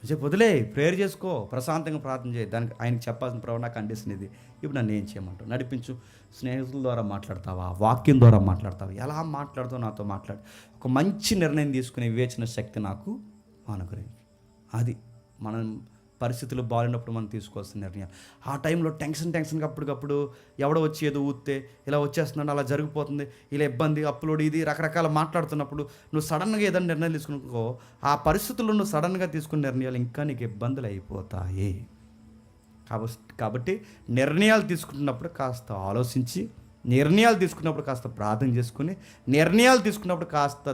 చెప్పి వదిలే, ప్రేయర్ చేసుకో, ప్రశాంతంగా ప్రార్థన చేయి. దానికి ఆయనకి చెప్పాల్సిన ప్రవణ కండిషన్ ఇది. ఇప్పుడు నన్ను ఏం చేయమంటావు? నడిపించు. స్నేహితుల ద్వారా మాట్లాడతావా, వాక్యం ద్వారా మాట్లాడతావా, ఎలా మాట్లాడుతావు నాతో మాట్లాడు. ఒక మంచి నిర్ణయం తీసుకునే వివేచన శక్తి నాకు అనుగ్రహించు. అది మనం పరిస్థితులు బాగున్నప్పుడు మనం తీసుకోవాల్సిన నిర్ణయాలు. ఆ టైంలో టెన్షన్గా అప్పటికప్పుడు ఎవడో వచ్చి ఏదో ఊస్తే ఇలా వచ్చేస్తున్నాడు, అలా జరిగిపోతుంది, ఇలా ఇబ్బంది, అప్లోడ్, ఇది రకరకాల మాట్లాడుతున్నప్పుడు నువ్వు సడన్గా ఏదైనా నిర్ణయం తీసుకునుకో, ఆ పరిస్థితుల్లో నువ్వు సడన్గా తీసుకున్న నిర్ణయాలు ఇంకా నీకు ఇబ్బందులు అయిపోతాయి. కాబట్టి నిర్ణయాలు తీసుకున్నప్పుడు కాస్త ఆలోచించి, నిర్ణయాలు తీసుకున్నప్పుడు కాస్త ప్రార్థన చేసుకుని, నిర్ణయాలు తీసుకున్నప్పుడు కాస్త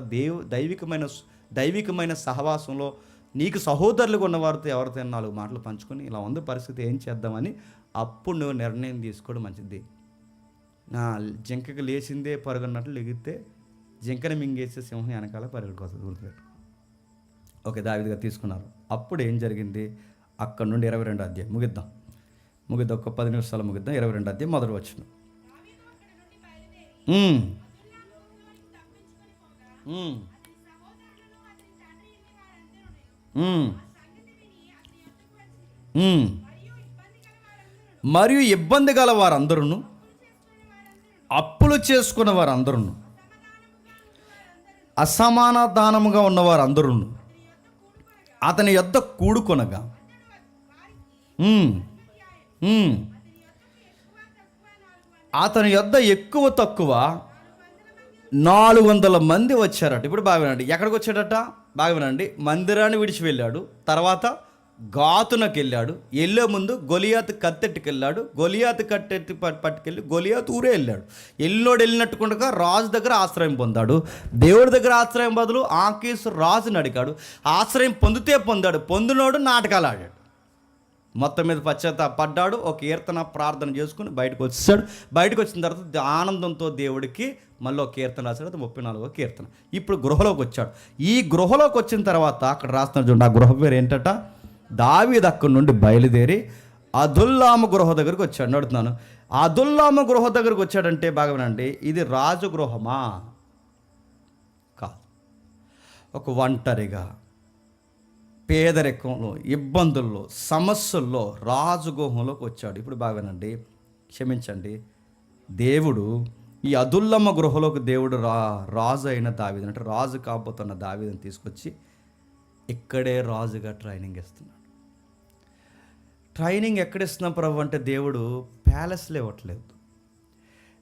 దైవికమైన సహవాసంలో నీకు సహోదరులుగా ఉన్నవారితో ఎవరితో 4 మాటలు పంచుకొని ఇలా ఉంది పరిస్థితి, ఏం చేద్దామని అప్పుడు నువ్వు నిర్ణయం తీసుకోవడం మంచిది. జింకకి లేచిందే పరుగున్నట్లు లెగితే జింకని మింగేసే సింహం వెనకాల పరుగుకోతుంది, గుర్తుపెట్టు. ఓకే, దావీదుగా తీసుకున్నారు. అప్పుడు ఏం జరిగింది? అక్కడ నుండి 22 అధ్యాయం ముగిద్దాం, ఒక 10 నిమిషాలు ముగిద్దాం. 22 అధ్యాయం మొదటి వచనం. మరియు ఇబ్బంది గల వారందరూ, అప్పులు చేసుకున్న వారందరూ, అసమాధానముగా ఉన్నవారందరూ అతని యొద్ద కూడుకొనగా అతని యొద్ద ఎక్కువ తక్కువ 400 మంది వచ్చారట. ఇప్పుడు బాగా వినండి, ఎక్కడికి వచ్చాడట? బాగా వినండి. మందిరాన్ని విడిచి వెళ్ళాడు, తర్వాత గాతునకు వెళ్ళాడు, వెళ్ళే ముందు గొలియాతు కత్తెట్టుకెళ్ళాడు, గొలియాతు కట్టెట్టి పట్టుకెళ్ళి గొలియాతు ఊరే వెళ్ళాడు. వెళ్ళినట్టుకుండగా రాజు దగ్గర ఆశ్రయం పొందాడు. దేవుడి దగ్గర ఆశ్రయం బదులు ఆకీసు రాజుని అడిగాడు. ఆశ్రయం పొందాడు, పొందినోడు నాటకాలు ఆడాడు. మొత్తం మీద పశ్చాత్తాపడ్డాడు, ఒక కీర్తన ప్రార్థన చేసుకుని బయటకు వచ్చాడు. బయటకు వచ్చిన తర్వాత ఆనందంతో దేవుడికి మళ్ళీ ఒక కీర్తన రాశాడు, 34వ కీర్తన. ఇప్పుడు గృహలోకి వచ్చాడు. ఈ గృహలోకి వచ్చిన తర్వాత అక్కడ రాస్తున్నారు చూడండి, ఆ గృహ పేరు ఏంటట? దావీదు అక్కడి నుండి బయలుదేరి అదుల్లాము గృహ దగ్గరికి వచ్చాడు. నడుతున్నాను, అదుల్లాము గృహ దగ్గరికి వచ్చాడంటే బాగా వినండి, ఇది రాజు గృహమా? కాదు. ఒక ఒంటరిగా పేదరికంలో, ఇబ్బందుల్లో, సమస్యల్లో రాజుగృహంలోకి వచ్చాడు. ఇప్పుడు బాగా వినండి, క్షమించండి, దేవుడు ఈ అదుల్లమ్మ గృహలోకి దేవుడు రాజు అయిన దావీదు, అంటే రాజు కాబోతున్న దావీదుని తీసుకొచ్చి ఇక్కడే రాజుగా ట్రైనింగ్ ఇస్తున్నాడు. ట్రైనింగ్ ఎక్కడిస్తున్నాం ప్రభు అంటే దేవుడు ప్యాలెస్లో ఇవ్వట్లేదు.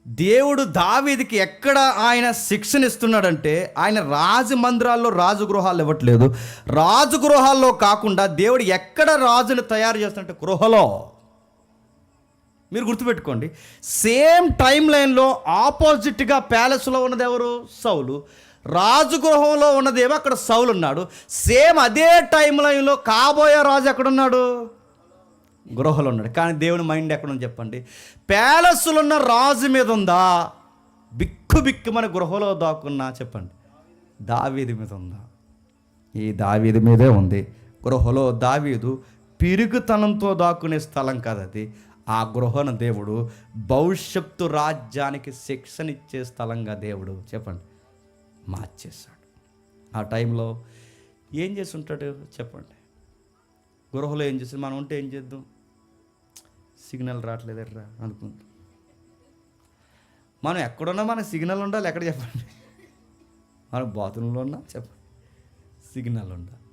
దేవుడు దావీదుకి ఎక్కడ ఆయన శిక్షణ ఇస్తున్నాడంటే ఆయన రాజమందిరాల్లో రాజగృహాలు ఇవ్వట్లేదు. రాజగృహాల్లో కాకుండా దేవుడు ఎక్కడ రాజుని తయారు చేస్తున్నట్టు గృహలో. మీరు గుర్తుపెట్టుకోండి, సేమ్ టైం లైన్లో ఆపోజిట్గా ప్యాలెస్లో ఉన్నది ఎవరు? సౌలు. రాజగృహంలో ఉన్నదేమో అక్కడ సౌలు ఉన్నాడు. సేమ్ అదే టైం లైన్లో కాబోయే రాజు ఎక్కడున్నాడు? గృహలో ఉన్నాడు. కానీ దేవుని మైండ్ ఎక్కడుంది చెప్పండి? ప్యాలెస్లో ఉన్న రాజు మీద ఉందా? బిక్కుమని గృహలో దాక్కున్నా చెప్పండి, దావీదు మీద ఉందా? ఈ దావీదు మీదే ఉంది. గృహలో దావీదు పిరుగుతనంతో దాక్కునే స్థలం కాదు అది. ఆ గృహన దేవుడు భవిష్యత్తు రాజ్యానికి శిక్షణ ఇచ్చే స్థలంగా దేవుడు చెప్పండి మార్చేశాడు. ఆ టైంలో ఏం చేసి ఉంటాడు చెప్పండి? గృహలో ఏం చేసి మనం ఉంటే ఏం చేద్దాం? సిగ్నల్ రావట్లేదు ఎర్రా అనుకుంటాం. మనం ఎక్కడున్నా మనకు సిగ్నల్ ఉండాలి. ఎక్కడ చెప్పండి? మనం బాత్రూంలో ఉన్నా చెప్పండి సిగ్నల్ ఉండాలి,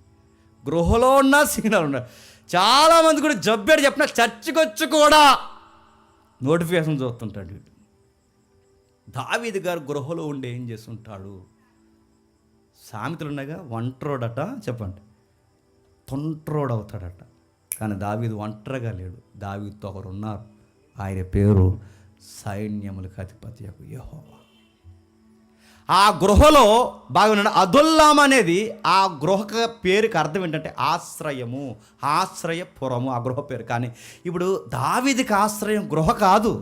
గృహలో ఉన్నా సిగ్నల్ ఉండాలి. చాలామంది కూడా జబ్బేడు చెప్పిన చర్చికి వచ్చి కూడా నోటిఫికేషన్ చూస్తుంటాడు. దావీదు గారు గృహలో ఉండి ఏం చేస్తుంటాడు? సామెతలు ఉన్నాయిగా, ఒంటరోడట చెప్పండి తొంట్రోడు అవుతాడట. కానీ దావీదు ఒంటరిగా లేడు, దావీదుతో ఒకరు ఉన్నారు. ఆయన పేరు సైన్యములకు అధిపతి యెహోవా. ఆ గృహలో బాగా అదుల్లాం అనేది ఆ గృహ పేరుకి అర్థం ఏంటంటే ఆశ్రయము, ఆశ్రయపురము ఆ గృహ పేరు. కానీ ఇప్పుడు దావీదుకి ఆశ్రయం గృహ కాదు,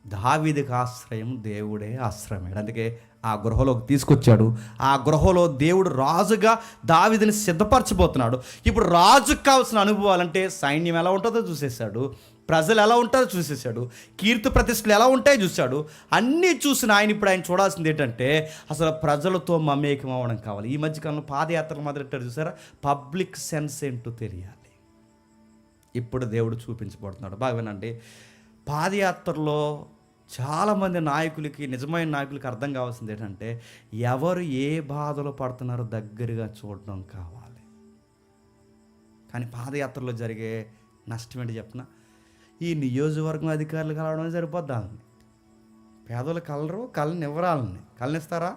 దావీదుకి ఆశ్రయం దేవుడే ఆశ్రయమే. అందుకే ఆ గృహలోకి తీసుకొచ్చాడు. ఆ గృహలో దేవుడు రాజుగా దావీదుని సిద్ధపరచబోతున్నాడు. ఇప్పుడు రాజుకు కావాల్సిన అనుభవాలంటే సైన్యం ఎలా ఉంటుందో చూసేశాడు, ప్రజలు ఎలా ఉంటారో చూసేశాడు, కీర్తి ప్రతిష్టలు ఎలా ఉంటాయో చూశాడు. అన్నీ చూసిన ఆయన ఇప్పుడు ఆయన చూడాల్సింది ఏంటంటే అసలు ప్రజలతో మమేకం అవ్వడం కావాలి. ఈ మధ్యకాలంలో పాదయాత్రలు మొదలెట్టారు చూసారా, పబ్లిక్ సెన్స్ ఏంటో తెలియాలి. ఇప్పుడు దేవుడు చూపించబడుతున్నాడు. బాగా వినండి, పాదయాత్రలో చాలామంది నాయకులకి, నిజమైన నాయకులకి అర్థం కావాల్సింది ఏంటంటే ఎవరు ఏ బాధలో పడుతున్నారో దగ్గరగా చూడడం కావాలి. కానీ పాదయాత్రలో జరిగే నష్టం ఏంటి చెప్పిన? ఈ నియోజకవర్గం అధికారులు కలవడమే సరిపోద్దా? పేదలు కలరు, కళ్ళనివ్వరాలని కళ్ళనిస్తారా?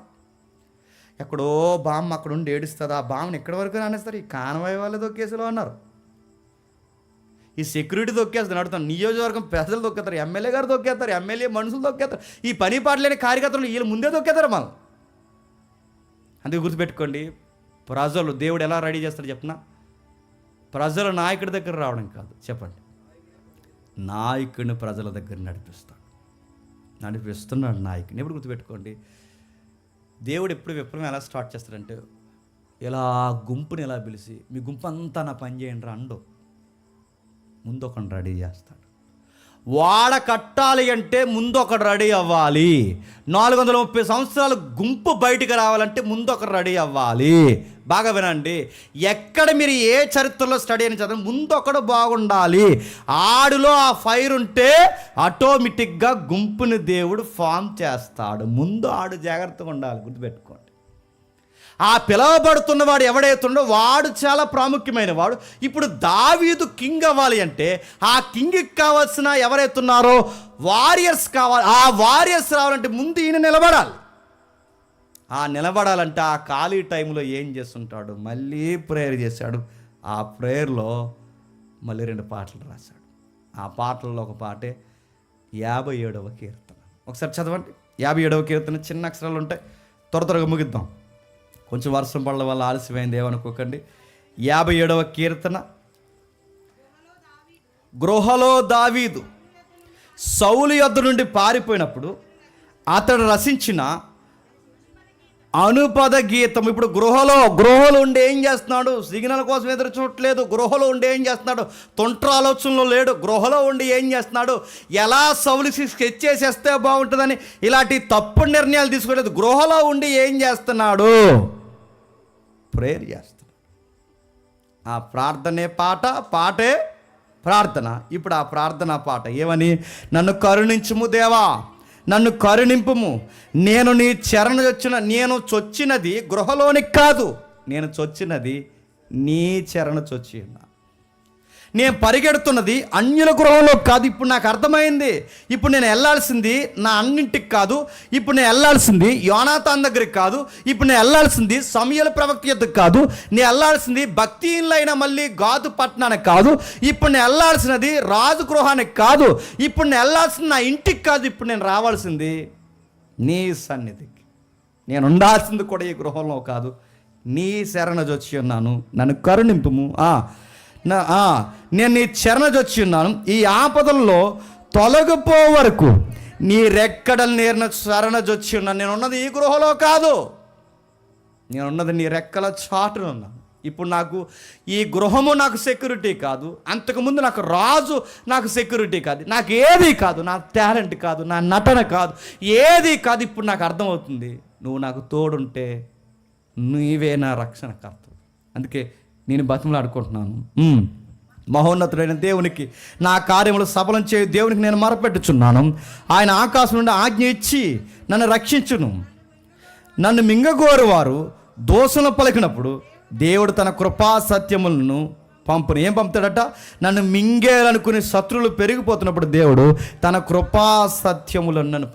ఎక్కడో బామ్మ అక్కడ ఉండి ఏడుస్తుంది, ఆ బామ్మని ఎక్కడి వరకు రానిస్తారు? ఈ కాన్వాయ్ వాళ్ళే దొక్కేసేలో అన్నారు, ఈ సెక్యూరిటీ దొక్కేస్తారు. నడుతాను నియోజకవర్గం ప్రజలు దొక్కేస్తారు, ఎమ్మెల్యే గారు దొక్కేస్తారు, ఎమ్మెల్యే మనుషులు దొక్కేస్తారు, ఈ పని పాటలేని కార్యకర్తలు వీళ్ళు ముందే దొక్కేస్తారు మనం. అందుకే గుర్తుపెట్టుకోండి, ప్రజలు దేవుడు ఎలా రెడీ చేస్తాడు చెప్పిన? ప్రజల నాయకుడి దగ్గర రావడం కాదు చెప్పండి, నాయకుడిని ప్రజల దగ్గర నడిపిస్తాడు. నడిపిస్తున్నాడు నాయకుని. ఎప్పుడు గుర్తుపెట్టుకోండి, దేవుడు ఎప్పుడు విప్లవం ఎలా స్టార్ట్ చేస్తాడంటే, ఇలా గుంపుని ఎలా పిలిచి మీ గుంపు అంతా నా పని చేయండి రా అండు. ముందు ఒకడు రెడీ చేస్తాడు. వాడ కట్టాలి అంటే ముందు ఒకడు రెడీ అవ్వాలి. 430 సంవత్సరాలు గుంపు బయటికి రావాలంటే ముందు ఒకరు రెడీ అవ్వాలి. బాగా వినండి, ఎక్కడ మీరు ఏ చరిత్రలో స్టడీ అని చదవండి, ముందు ఒకడు బాగుండాలి. ఆడులో ఆ ఫైర్ ఉంటే ఆటోమేటిక్గా గుంపుని దేవుడు ఫామ్ చేస్తాడు. ముందు ఆడు జాగ్రత్తగా ఉండాలి, గుర్తుపెట్టుకోండి. ఆ పిలవబడుతున్నవాడు ఎవడైతుండో వాడు చాలా ప్రాముఖ్యమైన వాడు. ఇప్పుడు దావీదు కింగ్ అవ్వాలి అంటే ఆ కింగ్కి కావాల్సిన ఎవరైతున్నారో వారియర్స్ కావాలి. ఆ వారియర్స్ రావాలంటే ముందు ఈయన నిలబడాలి. ఆ నిలబడాలంటే ఆ ఖాళీ టైంలో ఏం చేస్తుంటాడు, మళ్ళీ ప్రేయర్ చేశాడు. ఆ ప్రేయర్లో మళ్ళీ 2 పాటలు రాశాడు. ఆ పాటల్లో ఒక పాటే 57వ కీర్తన. ఒకసారి చదవండి. 57వ కీర్తన చిన్న అక్షరాలు ఉంటాయి, త్వరగా ముగిద్దాం. కొంచెం వర్షం పడడం వల్ల ఆలస్యమైంది ఏమనుకోకండి. 57వ కీర్తన. గృహలో దావీదు సౌలు యొద్ద నుండి పారిపోయినప్పుడు అతడు రచించిన అనుపద గీతం. ఇప్పుడు గృహలో ఉండి ఏం చేస్తున్నాడు? సిగ్నల్ కోసం ఎదురు చూడట్లేదు. గృహలో ఉండి ఏం చేస్తున్నాడు? తొంట్ర ఆలోచనలో లేడు. గృహలో ఉండి ఏం చేస్తున్నాడు? ఎలా సౌలుకి స్కెచ్ చేసేస్తే బాగుంటుందని ఇలాంటి తప్పుడు నిర్ణయాలు తీసుకోలేదు. గృహలో ఉండి ఏం చేస్తున్నాడు? ప్రేయర్ చేస్తున్నాడు. ఆ ప్రార్థనే పాట, పాటే ప్రార్థన. ఇప్పుడు ఆ ప్రార్థన పాట ఏమని? నన్ను కరుణించుము దేవా, నన్ను కరుణింపుము, నేను నీ నేను చొచ్చినది గృహలోనికి కాదు, నేను చొచ్చినది నీ చెరణ చొచ్చి ఉన్నా. నేను పరిగెడుతున్నది అన్యుల గృహంలో కాదు. ఇప్పుడు నాకు అర్థమైంది. ఇప్పుడు నేను వెళ్ళాల్సింది నా అన్నింటికి కాదు. ఇప్పుడు నేను వెళ్ళాల్సింది యోనాతాన్ దగ్గరికి కాదు. ఇప్పుడు నేను వెళ్ళాల్సింది సమూయేలు ప్రవక్త యొద్దకు కాదు. నేను వెళ్ళాల్సింది భక్తిహీనులైన మళ్ళీ గాదు పట్టణానికి కాదు. ఇప్పుడు నేను వెళ్ళాల్సినది రాజు గృహానికి కాదు. ఇప్పుడు నేను వెళ్ళాల్సింది నా ఇంటికి కాదు. ఇప్పుడు నేను రావాల్సింది నీ సన్నిధికి. నేను ఉండాల్సింది కూడా ఈ గృహంలో కాదు, నీ శరణజొచ్చి ఉన్నాను, నన్ను కరుణింపుము. నేను నీ చెరనజొచ్చి ఉన్నాను. ఈ ఆపదల్లో తొలగిపో వరకు నీ రెక్కడలు నేర్న శరణజొచ్చి ఉన్నాను. నేను ఈ గృహలో కాదు, నేనున్నది నీ రెక్కల చాటున ఉన్నాను. ఇప్పుడు నాకు ఈ గృహము నాకు సెక్యూరిటీ కాదు. అంతకుముందు నాకు రాజు నాకు సెక్యూరిటీ కాదు. నాకు ఏది కాదు, నా టాలెంట్ కాదు, నా నటన కాదు, ఏది కాదు. ఇప్పుడు నాకు అర్థమవుతుంది, నువ్వు నాకు తోడుంటే నీవే నా రక్షణకర్త. అందుకే నేను బతిమలాడుకుంటున్నాను. మహోన్నతుడైన దేవునికి నా కార్యములు సఫలం చేయు దేవునికి నేను మొరపెట్టుచున్నాను. ఆయన ఆకాశం నుండి ఆజ్ఞ ఇచ్చి నన్ను రక్షించును. నన్ను మింగగోరు వారు దోషణ పలికినప్పుడు దేవుడు తన కృపా సత్యములను పంపును. ఏం పంపుతాడట? నన్ను మింగేయాలనుకుని శత్రువులు పెరిగిపోతున్నప్పుడు దేవుడు తన కృపా సత్యములను నన్ను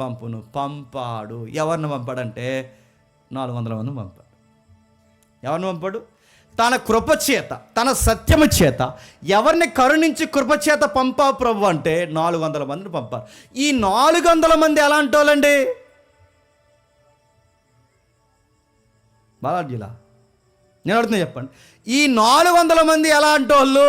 పంపాడు. ఎవరిని పంపాడంటే 400 మంది పంపాడు. ఎవరిని పంపాడు? తన కృపచేత, తన సత్యము చేత. ఎవరిని కరుణించి కృపచేత పంపావు ప్రభు అంటే 400 మందిని పంపారు. ఈ 400 మంది ఎలాంటి వాళ్ళండి? బాలాజీలా నేను అడుగుతున్నా, చెప్పండి. ఈ 400 మంది ఎలాంటి వాళ్ళు?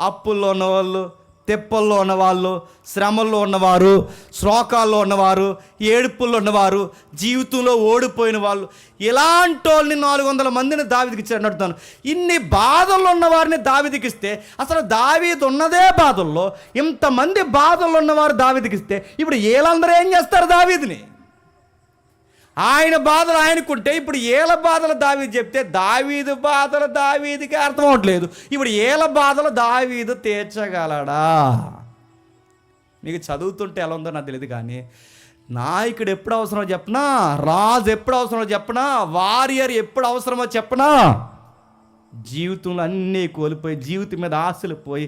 అప్పుల్లో ఉన్నవాళ్ళు, తెప్పల్లో ఉన్నవాళ్ళు, శ్రమల్లో ఉన్నవారు, శ్లోకాల్లో ఉన్నవారు, ఏడుపుల్లో ఉన్నవారు, జీవితంలో ఓడిపోయిన వాళ్ళు. ఇలాంటి వాళ్ళని 400 మందిని దావీదుకి ఇచ్చాడు. అడుగుతాను, ఇన్ని బాధల్లో ఉన్నవారిని దావీదుకి ఇస్తే, అసలు దావీదు ఉన్నదే బాధల్లో, ఇంతమంది బాధల్లో ఉన్నవారు దావీదుకి ఇస్తే ఇప్పుడు వీళ్ళందరూ ఏం చేస్తారు? దావీదుని ఆయన బాధలు ఆయనకుంటే ఇప్పుడు ఏళ్ళ బాధలు దావీదు చెప్తే దావీదు బాధలు దావీదుకి అర్థం అవట్లేదు. ఇప్పుడు ఏళ్ళ బాధలు దావీదు తీర్చగలడా? మీకు చదువుతుంటే ఎలా ఉందో నాకు తెలియదు, కానీ నాయకుడు ఎప్పుడు అవసరమో చెప్పనా, రాజు ఎప్పుడు అవసరమో చెప్పనా, వారియర్ ఎప్పుడు అవసరమో చెప్పనా, జీవితంలో అన్నీ కోల్పోయి జీవితం మీద ఆశలు పోయి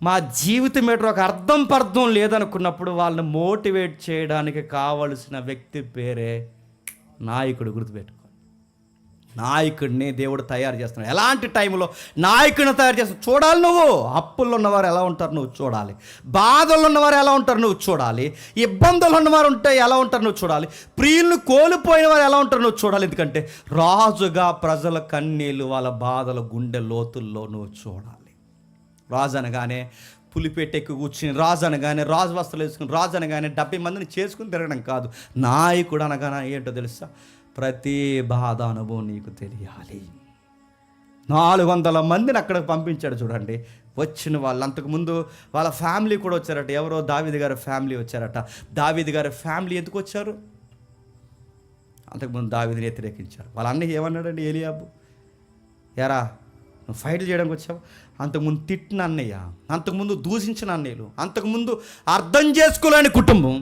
మా జీవితం మీద ఒక అర్థం లేదనుకున్నప్పుడు వాళ్ళని మోటివేట్ చేయడానికి కావలసిన వ్యక్తి పేరే నాయకుడు. గుర్తుపెట్టుకో, నాయకుడిని దేవుడు తయారు చేస్తున్నాడు. ఎలాంటి టైంలో నాయకుడిని తయారు చేస్తున్నాడు చూడాలి. నువ్వు అప్పుల్లో ఉన్నవారు ఎలా ఉంటారు నువ్వు చూడాలి. బాధల్లో ఉన్నవారు ఎలా ఉంటారు నువ్వు చూడాలి. ఇబ్బందులు ఉన్నవారు ఉంటే ఎలా ఉంటారు నువ్వు చూడాలి. ప్రియులను కోల్పోయిన వారు ఎలా ఉంటారు నువ్వు చూడాలి. ఎందుకంటే రాజుగా ప్రజల కన్నీళ్ళు, వాళ్ళ బాధల గుండె లోతుల్లో నువ్వు చూడాలి. రాజు అనగానే పులిపెట్టెక్కి కూర్చుని రాజు అనగానే రాజు వస్త్రాలు వేసుకుని రాజు అనగానే 70 మందిని చేసుకుని తిరగడం కాదు. నాయకుడు అనగానే ఏంటో తెలుసా? ప్రతి బాధ అనుభవం నీకు తెలియాలి. 400 మందిని అక్కడికి పంపించాడు చూడండి. వచ్చిన వాళ్ళు అంతకుముందు వాళ్ళ ఫ్యామిలీ కూడా వచ్చారట. ఎవరో దావీదు గారి ఫ్యామిలీ వచ్చారట. దావీదు గారి ఫ్యామిలీ ఎందుకు వచ్చారు? అంతకుముందు దావీదుని వ్యతిరేకించారు. వాళ్ళ అన్నయ్య ఏమన్నాడండి ఏలియాబు? ఎరా నువ్వు ఫైట్లు చేయడానికి వచ్చావు? అంతకుముందు తిట్టిన అన్నయ్య, అంతకుముందు దూషించిన అన్నయ్యలు, అంతకుముందు అర్థం చేసుకోలేని కుటుంబం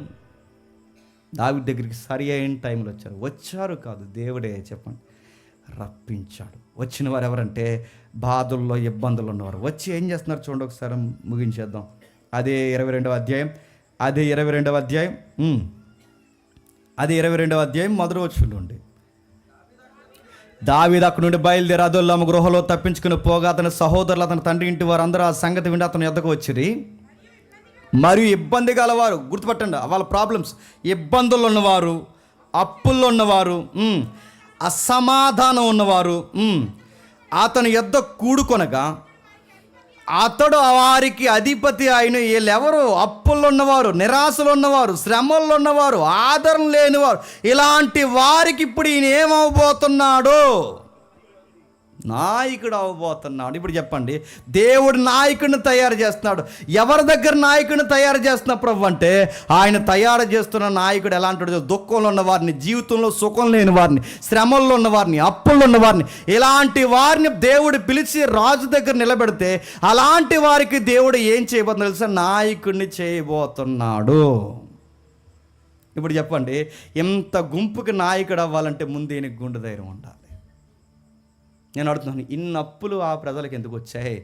దావీదు దగ్గరికి సరి అయిన టైంలో వచ్చారు కాదు, దేవుడే చెప్పండి రప్పించాడు. వచ్చిన వారు ఎవరంటే బాధల్లో ఇబ్బందులు ఉన్నవారు. వచ్చి ఏం చేస్తున్నారు చూడండి, ఒకసారి ముగించేద్దాం. అదే 22వ అధ్యాయం అదే 22వ అధ్యాయం మొదటి వచనం నుండి. దావీదు అక్కడి నుండి బయలుదేరి అదుల్లాము గృహలో తప్పించుకుని పోగా అతని సహోదరులు అతని తండ్రి ఇంటి వారు అందరూ ఆ సంగతి విండి అతని యొద్దకు వచ్చిరి. మరియు ఇబ్బంది గలవారు, గుర్తుపట్టండి వాళ్ళ ప్రాబ్లమ్స్, ఇబ్బందులు ఉన్నవారు, అప్పుల్లో ఉన్నవారు, అసమాధానం ఉన్నవారు అతని యొద్ద కూడుకొనగా అతడు వారికి అధిపతి అయిన. వీళ్ళెవరు? అప్పుల్లో ఉన్నవారు, నిరాశలు ఉన్నవారు, శ్రమల్లో ఉన్నవారు, ఆదరణ లేనివారు. ఇలాంటి వారికి ఇప్పుడు ఈయన ఏమవబోతున్నాడు? నాయకుడు అవ్వబోతున్నాడు. ఇప్పుడు చెప్పండి, దేవుడు నాయకుడిని తయారు చేస్తున్నాడు. ఎవరి దగ్గర నాయకుడిని తయారు చేస్తున్న ప్రభు అంటే ఆయన తయారు చేస్తున్న నాయకుడు ఎలాంటి? దుఃఖంలో ఉన్న వారిని, జీవితంలో సుఖం లేని వారిని, శ్రమల్లో ఉన్న వారిని, అప్పుల్లో ఉన్న వారిని, ఇలాంటి వారిని దేవుడు పిలిచి రాజు దగ్గర నిలబెడితే అలాంటి వారికి దేవుడు ఏం చేయబోతున్నాడు తెలుసా? నాయకుడిని చేయబోతున్నాడు. ఇప్పుడు చెప్పండి, ఎంత గుంపుకి నాయకుడు అవ్వాలంటే ముందు ఈయనకి గుండె ధైర్యం ఉండాలి. నేను అడుగుతున్నాను, ఇన్ని అప్పులు ఆ ప్రజలకు ఎందుకు వచ్చాయి?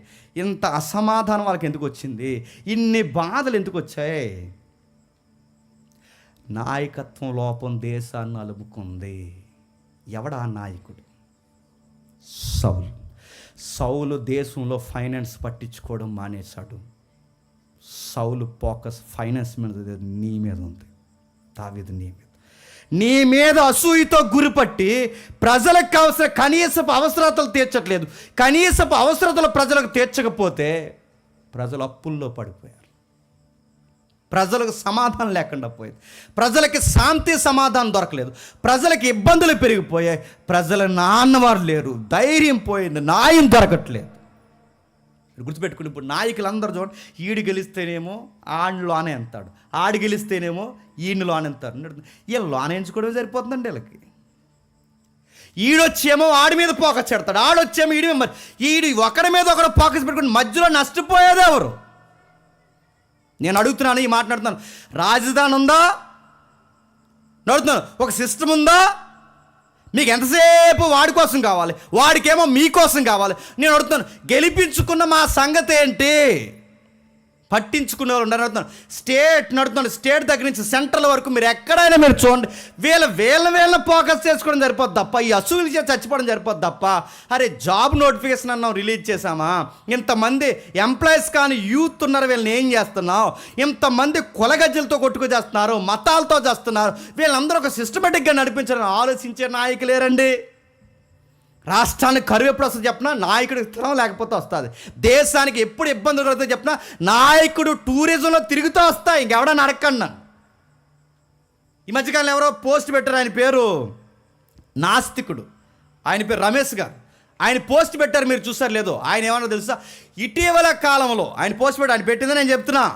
ఇంత అసమాధానం వాళ్ళకి ఎందుకు వచ్చింది? ఇన్ని బాధలు ఎందుకు వచ్చాయి? నాయకత్వం లోపం దేశాన్ని అలుముకుంది. ఎవడా నాయకుడు? సౌలు దేశంలో ఫైనాన్స్ పట్టించుకోవడం మానేశాడు. సౌలు ఫోకస్ ఫైనాన్స్ మీద, నీ మీద ఉంది. దావీదు నీ మీద అసూయతో గురిపట్టి ప్రజలకు కావాల్సిన కనీసపు అవసరతలు తీర్చట్లేదు. కనీసపు అవసరతలు ప్రజలకు తీర్చకపోతే ప్రజలు అప్పుల్లో పడిపోయారు. ప్రజలకు సమాధానం లేకుండా పోయింది. ప్రజలకి శాంతి సమాధానం దొరకలేదు. ప్రజలకి ఇబ్బందులు పెరిగిపోయాయి. ప్రజల నాన్నవారు లేరు, ధైర్యం పోయింది, న్యాయం దొరకట్లేదు. గుర్తుపెట్టుకుని ఇప్పుడు నాయకులందరూ చూడండి, ఈడు గెలిస్తేనేమో ఆడిలో ఆనే అంటాడు, ఆడి గెలిస్తేనేమో ఈయనలో ఆనంతారు. వీళ్ళు ఆనేయించుకోవడమే సరిపోతుందండి వీళ్ళకి. ఈడొచ్చేమో ఆడి మీద ఫోకస్ పెడతాడు, ఆడొచ్చేమో ఈడి మీద. ఈడు ఒకరి మీద ఒకరు ఫోకస్ పెట్టుకుని మధ్యలో నష్టపోయేది ఎవరు? నేను అడుగుతున్నాను, ఈ మాట్లాడుతున్నాను. రాజధాని ఉందా? అడుగుతున్నాను. ఒక సిస్టమ్ ఉందా? మీకు ఎంతసేపు వాడి కోసం కావాలి, వాడికేమో మీకోసం కావాలి. నేను అడుగుతున్నాను, గెలిపించుకున్న మా సంగతి ఏంటి? పట్టించుకునే వాళ్ళు నడుతున్నాను. స్టేట్ దగ్గర నుంచి సెంట్రల్ వరకు మీరు ఎక్కడైనా మీరు చూడండి, వీళ్ళ ఫోకస్ చేసుకోవడం సరిపోద్ది తప్ప, ఈ అసూలు చేసి చచ్చిపోవడం సరిపోద్ది తప్ప, అరే జాబ్ నోటిఫికేషన్ అన్నాం రిలీజ్ చేసామా, ఇంతమంది ఎంప్లాయీస్ కానీ యూత్ ఉన్నారు, వీళ్ళని ఏం చేస్తున్నావు, ఇంతమంది కులగజ్జలతో కొట్టుకు చేస్తున్నారు, మతాలతో చేస్తున్నారు, వీళ్ళందరూ ఒక సిస్టమేటిక్గా నడిపించాలని ఆలోచించే నాయకులేరండి. రాష్ట్రానికి కరువు ఎప్పుడు వస్తుంది చెప్పినా, నాయకుడికి స్థలం లేకపోతే వస్తుంది. దేశానికి ఎప్పుడు ఇబ్బందులు కలుగుతుంది చెప్పినా, నాయకుడు టూరిజంలో తిరుగుతూ వస్తాయి. ఇంకెవడన్నా అడగండి నన్ను. ఈ మధ్యకాలంలో ఎవరో పోస్ట్ పెట్టారు, ఆయన పేరు నాస్తికుడు, ఆయన పేరు రమేష్ గారు. ఆయన పోస్ట్ పెట్టారు, మీరు చూసారు లేదో. ఆయన ఏమన్నా తెలుసా? ఇటీవల కాలంలో ఆయన పోస్ట్ పెట్టారు, ఆయన పెట్టిందని నేను చెప్తున్నా.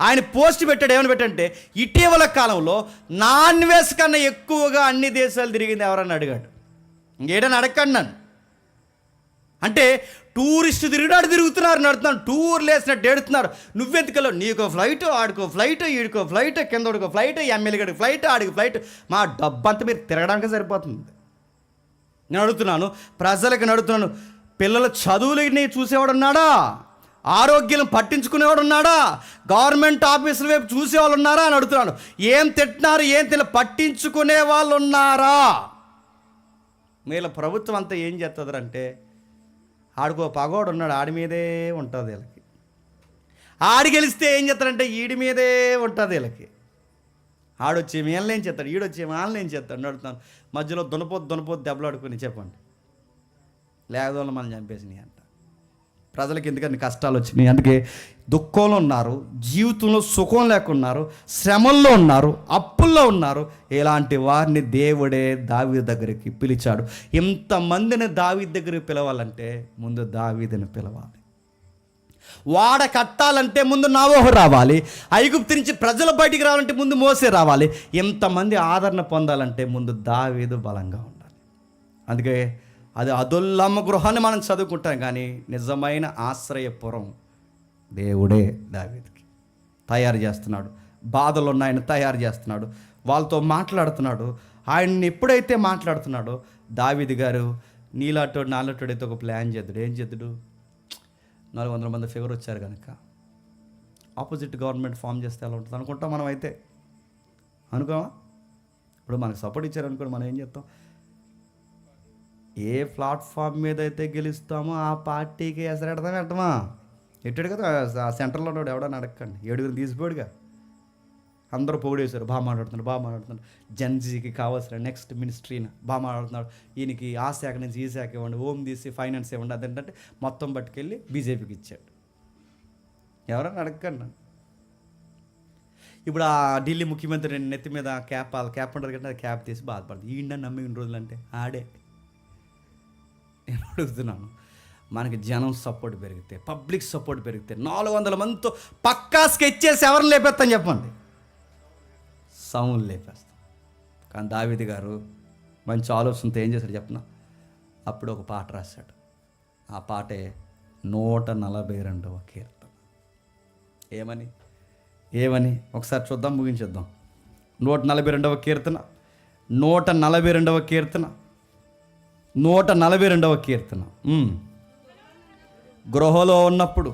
ఆయన పోస్ట్ పెట్టాడు, ఏమని పెట్టంటే, ఇటీవల కాలంలో నాన్ వెజ్ కన్నా ఎక్కువగా అన్ని దేశాలు తిరిగింది ఎవరన్నా అడిగాడు. ఇంకేడని అడగండి నన్ను. అంటే టూరిస్ట్ తిరుగుతున్నారు, నడుతున్నాను, టూర్లు వేసినట్టు ఏడుతున్నారు. నువ్వెందుకలో నీకో ఫ్లైట్, ఆడికో ఫ్లైట్, ఈడికో ఫ్లైట్, కిందోడికో ఫ్లైట్, ఎమ్మెల్యే గడికి ఫ్లైట్, ఆడికి ఫ్లైట్. మా డబ్బంతా మీరు తిరగడానికి సరిపోతుంది. నేను అడుగుతున్నాను, ప్రజలకు నడుతున్నాను, పిల్లల చదువులని చూసేవాడు ఉన్నాడా? ఆరోగ్యం పట్టించుకునేవాడు ఉన్నాడా? గవర్నమెంట్ ఆఫీసుల వైపు చూసేవాళ్ళు ఉన్నారా అని అడుగుతున్నాను. ఏం తింటున్నారు, ఏం పట్టించుకునే వాళ్ళు ఉన్నారా? వీళ్ళ ప్రభుత్వం అంతా ఏం చేస్తుందంటే, ఆడికో పగోడు ఉన్నాడు, ఆడి మీదే ఉంటుంది వీళ్ళకి. ఆడి గెలిస్తే ఏం చేస్తారంటే ఈడి మీదే ఉంటుంది వీళ్ళకి. ఆడొచ్చి వీళ్ళని ఏం చేస్తాడు, ఈడొచ్చి వాళ్ళని ఏం చేస్తాడు అడుగుతాను. మధ్యలో దునపోతు దెబ్బలాడుకుని చెప్పండి, లేకపోతే మనం చంపేసినాయి అంట. ప్రజలకు ఎందుకని కష్టాలు వచ్చినాయి? అందుకే దుఃఖంలో ఉన్నారు, జీవితంలో సుఖం లేకున్నారు, శ్రమల్లో ఉన్నారు, అప్పుల్లో ఉన్నారు. ఇలాంటి వారిని దేవుడే దావీదు దగ్గరికి పిలిచాడు. ఇంతమందిని దావీదు దగ్గరికి పిలవాలంటే ముందు దావీదుని పిలవాలి. వాడ కట్టాలంటే ముందు నోవహు రావాలి. ఐగుప్తు నుంచి ప్రజలు బయటికి రావాలంటే ముందు మోసే రావాలి. ఇంతమంది ఆదరణ పొందాలంటే ముందు దావీదు బలంగా ఉండాలి. అందుకే అది అదుల్లమ్మ గృహాన్ని మనం చదువుకుంటాం, కానీ నిజమైన ఆశ్రయపురం దేవుడే దావీదుకి తయారు చేస్తున్నాడు. బాధలు ఉన్న ఆయన తయారు చేస్తున్నాడు, వాళ్ళతో మాట్లాడుతున్నాడు. ఆయన్ని ఎప్పుడైతే మాట్లాడుతున్నాడో దావీదు గారు నీలాటోడు నాలాటోడైతే ఒక ప్లాన్ చేద్దాడు. ఏం చేద్దాడు? 400 మంది ఫిగర్ వచ్చారు కనుక ఆపోజిట్ గవర్నమెంట్ ఫామ్ చేస్తే ఎలా ఉంటుంది అనుకుంటాం మనం. అయితే అనుకోమా? ఇప్పుడు మనకు సపోర్ట్ ఇచ్చారనుకోండి, మనం ఏం చేస్తాం? ఏ ప్లాట్ఫామ్ మీద అయితే గెలుస్తామో ఆ పార్టీకి ఎసరెడతాం. ఎట్టమా ఎట్టాడు కదా ఆ సెంటర్లో ఉన్నాడు, ఎవడని అడగండి. 7 తీసిపోయాడుగా. అందరూ పొగిడేశారు, బాగా మాట్లాడుతున్నాడు. జన్జీకి కావాల్సిన నెక్స్ట్ మినిస్ట్రీని బాగా మాట్లాడుతున్నాడు. ఈయనకి ఆ శాఖ నుంచి ఈ శాఖ ఇవ్వండి, హోమ్ తీసి ఫైనాన్స్ ఇవ్వండి. అదేంటంటే మొత్తం పట్టుకెళ్ళి బీజేపీకి ఇచ్చాడు. ఎవరన్నా అడగండి. ఇప్పుడు ఆ ఢిల్లీ ముఖ్యమంత్రి నెత్తి మీద క్యాప్ ఉంటుంది కంటే అది క్యాప్ తీసి బాధపడుతుంది. ఈయన నమ్మి ఇన్ని రోజులంటే ఆడే. నేను అడుగుతున్నాను, మనకి జనం సపోర్ట్ పెరిగితే, పబ్లిక్ సపోర్ట్ పెరిగితే 400 మందితో పక్కా స్కెచ్ చేసి ఎవరిని లేపేస్తాను చెప్పండి? సౌండ్ లేపేస్తాం. కానీ దావీదు గారు మంచి ఆలోచనతో ఏం చేశాడు చెప్పనా? అప్పుడు ఒక పాట రాశాడు. ఆ పాటే 142వ కీర్తన. ఏమని ఒకసారి చూద్దాం, ముగించేద్దాం. 142వ కీర్తన 142వ కీర్తన 142వ కీర్తన. గృహలో ఉన్నప్పుడు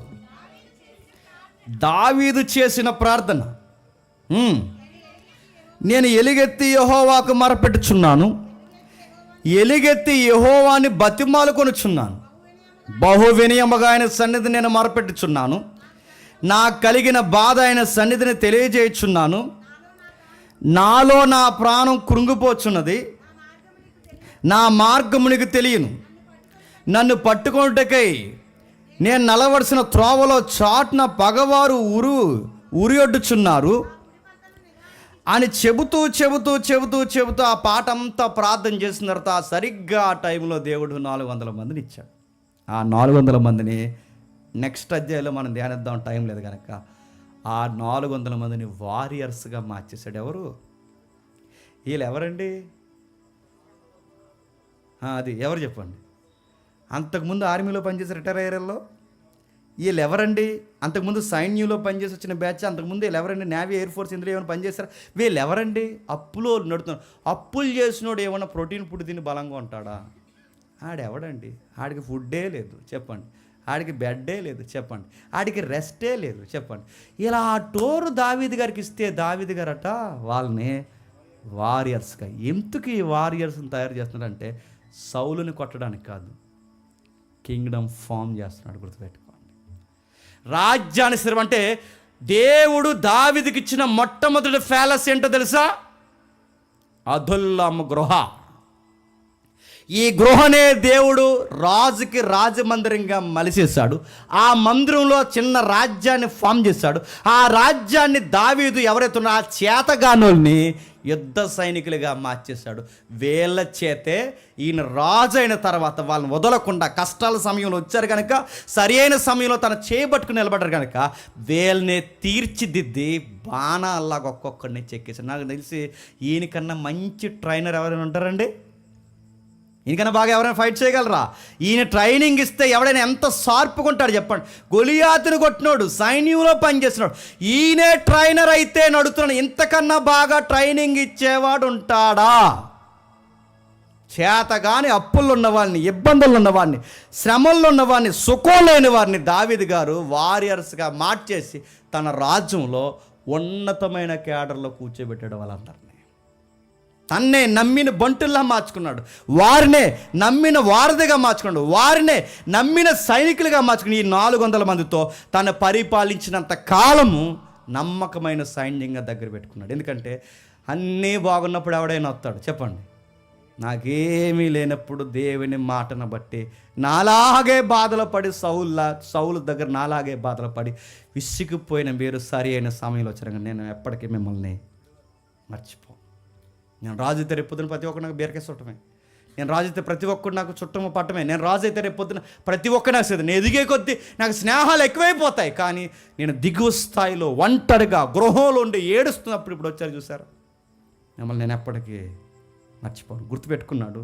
దావీదు చేసిన ప్రార్థన. నేను ఎలుగెత్తి యెహోవాకు మొరపెట్టుచున్నాను, ఎలుగెత్తి యెహోవాని బతిమాలుకొనుచున్నాను. బహు వినయముగా ఆయన సన్నిధి నేను మొరపెట్టుచున్నాను. నాకు కలిగిన బాధ ఆయన సన్నిధిని తెలియజేయుచున్నాను. నాలో నా ప్రాణం కృంగిపోచున్నది, నా మార్గమునికి తెలియను. నన్ను పట్టుకొనుటకై నేను నలవలసిన త్రోవలో చాటున పగవారు ఉరియొడ్డుచున్నారు అని చెబుతూ ఆ పాట అంతా ప్రార్థన చేసిన తర్వాత సరిగ్గా ఆ టైంలో దేవుడు 400 మందిని ఇచ్చాడు. ఆ 400 మందిని నెక్స్ట్ అధ్యాయంలో మనం ధ్యానిద్దాం, టైం లేదు కనుక. ఆ 400 మందిని వారియర్స్గా మార్చేశాడు. ఎవరు వీళ్ళు? ఎవరండి అది? ఎవరు చెప్పండి? అంతకుముందు ఆర్మీలో పనిచేసి రిటైర్ అయ్యారల్లో వీళ్ళు ఎవరండి? అంతకుముందు సైన్యంలో పనిచేసి వచ్చిన బ్యాచ్. అంతకుముందు వీళ్ళు ఎవరండి? నేవీ, ఎయిర్ ఫోర్స్, ఇందులో ఏమైనా పనిచేస్తారు? వీళ్ళు ఎవరండి? అప్పులో నడుతున్నారు. అప్పులు చేసినోడు ఏమన్నా ప్రోటీన్ ఫుడ్ తిని బలంగా ఉంటాడా? ఆడెవడండి? ఆడికి ఫుడ్డే లేదు చెప్పండి, ఆడికి బెడ్డే లేదు చెప్పండి, ఆడికి రెస్టే లేదు చెప్పండి. ఇలా ఆ టోరు దావీదు గారికి ఇస్తే దావీదు గారట వాళ్ళని వారియర్స్గా. ఎందుకు ఈ వారియర్స్ని తయారు చేస్తున్నాడంటే సౌలుని కొట్టడానికి కాదు, కింగ్డమ్ ఫామ్ చేస్తున్నాడు. గుర్తుపెట్టుకోండి. రాజ్యాన్ని స్థిరం అంటే దేవుడు దావీదుకి ఇచ్చిన మొట్టమొదటి ప్యాలెస్ ఏంటో తెలుసా? అదుల్లాము గృహ. ఈ గృహనే దేవుడు రాజుకి రాజమందిరంగా మలిసేశాడు. ఆ మందిరంలో చిన్న రాజ్యాన్ని ఫామ్ చేశాడు. ఆ రాజ్యాన్ని దావీదు ఎవరైతే ఉన్నారో ఆ చేతగానుల్ని యుద్ధ సైనికులుగా మార్చేశాడు. వీళ్ళ చేతే ఈయన రాజు అయిన తర్వాత వాళ్ళని వదలకుండా, కష్టాల సమయంలో వచ్చారు కనుక, సరి అయిన సమయంలో తన చేయబట్టుకుని నిలబడ్డారు కనుక వీళ్ళని తీర్చిదిద్ది బాణాల్లాగా ఒక్కొక్కడిని చెక్కేశాడు. నాకు తెలిసి ఈయనకన్నా మంచి ట్రైనర్ ఎవరైనా ఉంటారండి? ఈయనకన్నా బాగా ఎవరైనా ఫైట్ చేయగలరా? ఈయన ట్రైనింగ్ ఇస్తే ఎవడైనా ఎంత షార్ప్గా ఉంటాడు చెప్పండి. గొలియాతుని కొట్టినోడు, సైన్యంలో పనిచేస్తున్నాడు, ఈయనే ట్రైనర్ అయితే నడుతున్నాడు. ఇంతకన్నా బాగా ట్రైనింగ్ ఇచ్చేవాడు ఉంటాడా? చేతగాని అప్పుల్లో ఉన్నవాడిని, ఇబ్బందులు ఉన్నవాడిని, శ్రమల్లో ఉన్నవాడిని, సుఖం లేని వారిని దావీదు గారు వారియర్స్గా మార్చేసి తన రాజ్యంలో ఉన్నతమైన క్యాడర్లో కూర్చోబెట్టాడు వాళ్ళందరినీ. తన్నే నమ్మిన బంటుల్లా మార్చుకున్నాడు, వారినే నమ్మిన వారధిగా మార్చుకున్నాడు, వారినే నమ్మిన సైనికులుగా మార్చుకుని ఈ 400 మందితో తను పరిపాలించినంత కాలము నమ్మకమైన సైన్యంగా దగ్గర పెట్టుకున్నాడు. ఎందుకంటే అన్నీ బాగున్నప్పుడు ఎవడైనా వస్తాడు చెప్పండి. నాకేమీ లేనప్పుడు దేవుని మాటను బట్టి నాలాగే బాధలు పడి సౌలు దగ్గర నాలాగే బాధలు పడి విసిగిపోయిన మీరు సరి అయిన సమయంలో వచ్చారు. నేను ఎప్పటికీ మిమ్మల్ని మర్చిపో. నేను రాజు అయితే రేపు పొద్దున ప్రతి ఒక్కరు నాకు బీరకాయ చుట్టమే, నేను రాజు అయితే ప్రతి ఒక్కరు నాకు చుట్టము పట్టమే, నేను రాజు అయితే రేపు పొద్దున ప్రతి ఒక్కరు నాకు సేద. నేను ఎదిగే కొద్దీ నాకు స్నేహాలు ఎక్కువైపోతాయి. కానీ నేను దిగువ స్థాయిలో ఒంటరిగా గృహంలో ఉండి ఏడుస్తున్నప్పుడు ఇప్పుడు వచ్చారు చూసారు. మిమ్మల్ని నేను ఎప్పటికీ మర్చిపోను. గుర్తుపెట్టుకున్నాడు,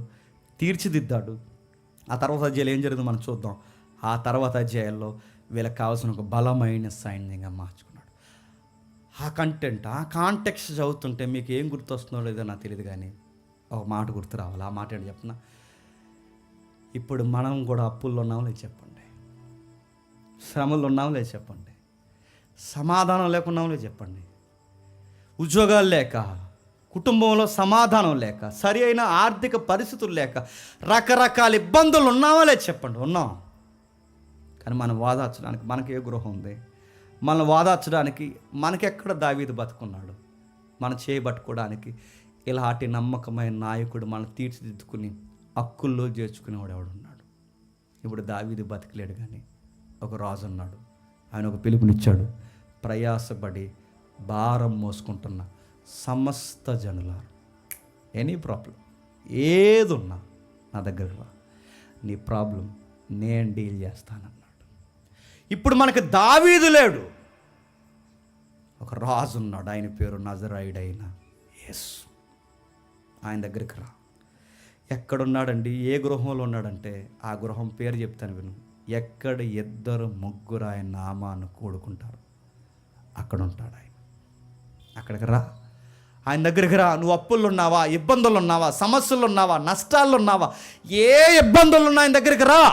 తీర్చిదిద్దాడు. ఆ తర్వాత అధ్యాయులు ఏం జరిగిందో మనం చూద్దాం. ఆ తర్వాత అధ్యాయాల్లో వీళ్ళకి కావాల్సిన ఒక బలమైన సైన్యంగా మార్చుకున్నాడు. ఆ కాంటెక్స్ట్ చదువుతుంటే మీకు ఏం గుర్తొస్తుందో లేదో నాకు తెలియదు, కానీ ఒక మాట గుర్తు రావాలి. ఆ మాట ఏంటి చెప్పిన, ఇప్పుడు మనం కూడా అప్పుల్లో ఉన్నామో లేదు చెప్పండి, శ్రమలు ఉన్నామో లేదు చెప్పండి, సమాధానం లేకున్నామో లేదు చెప్పండి, ఉద్యోగాలు లేక, కుటుంబంలో సమాధానం లేక, సరి అయిన ఆర్థిక పరిస్థితులు లేక, రకరకాల ఇబ్బందులు ఉన్నామో లేదు చెప్పండి. ఉన్నాం. కానీ మనం వాదార్చడానికి మనకి ఏ గృహం ఉంది? మనం వాదార్చడానికి మనకెక్కడ దావీదు బతుకున్నాడు? మనం చేయబట్టుకోవడానికి ఇలాంటి నమ్మకమైన నాయకుడు మనం తీర్చిదిద్దుకుని హక్కుల్లో చేర్చుకునేవాడు ఎవడున్నాడు? ఇప్పుడు దావీదు బతికలేడు, కానీ ఒక రాజు ఉన్నాడు. ఆయన ఒక పిలుపునిచ్చాడు, ప్రయాసపడి భారం మోసుకుంటున్న సమస్త జనులారు, ఎనీ ప్రాబ్లం ఏదున్నా నా దగ్గర రా, నీ ప్రాబ్లం నేను డీల్ చేస్తానన్నాడు. ఇప్పుడు మనకు దావీదు లేడు, ఒక రాజు ఉన్నాడు. ఆయన పేరు నజరాయుడైన యేసు. ఆయన దగ్గరికి రా. ఎక్కడున్నాడండి? ఏ గృహంలో ఉన్నాడంటే ఆ గృహం పేరు చెప్తాను విను. ఎక్కడ 2-3 ఆయన నామాన్ని కూడుకుంటారు అక్కడ ఉంటాడు ఆయన. అక్కడికి రా, ఆయన దగ్గరికి రా. నువ్వు అప్పుల్లో ఉన్నావా, ఇబ్బందులు ఉన్నావా, సమస్యలు ఉన్నావా, నష్టాల్లో ఉన్నావా, ఏ ఇబ్బందులు ఉన్నా ఆయన దగ్గరికి రా.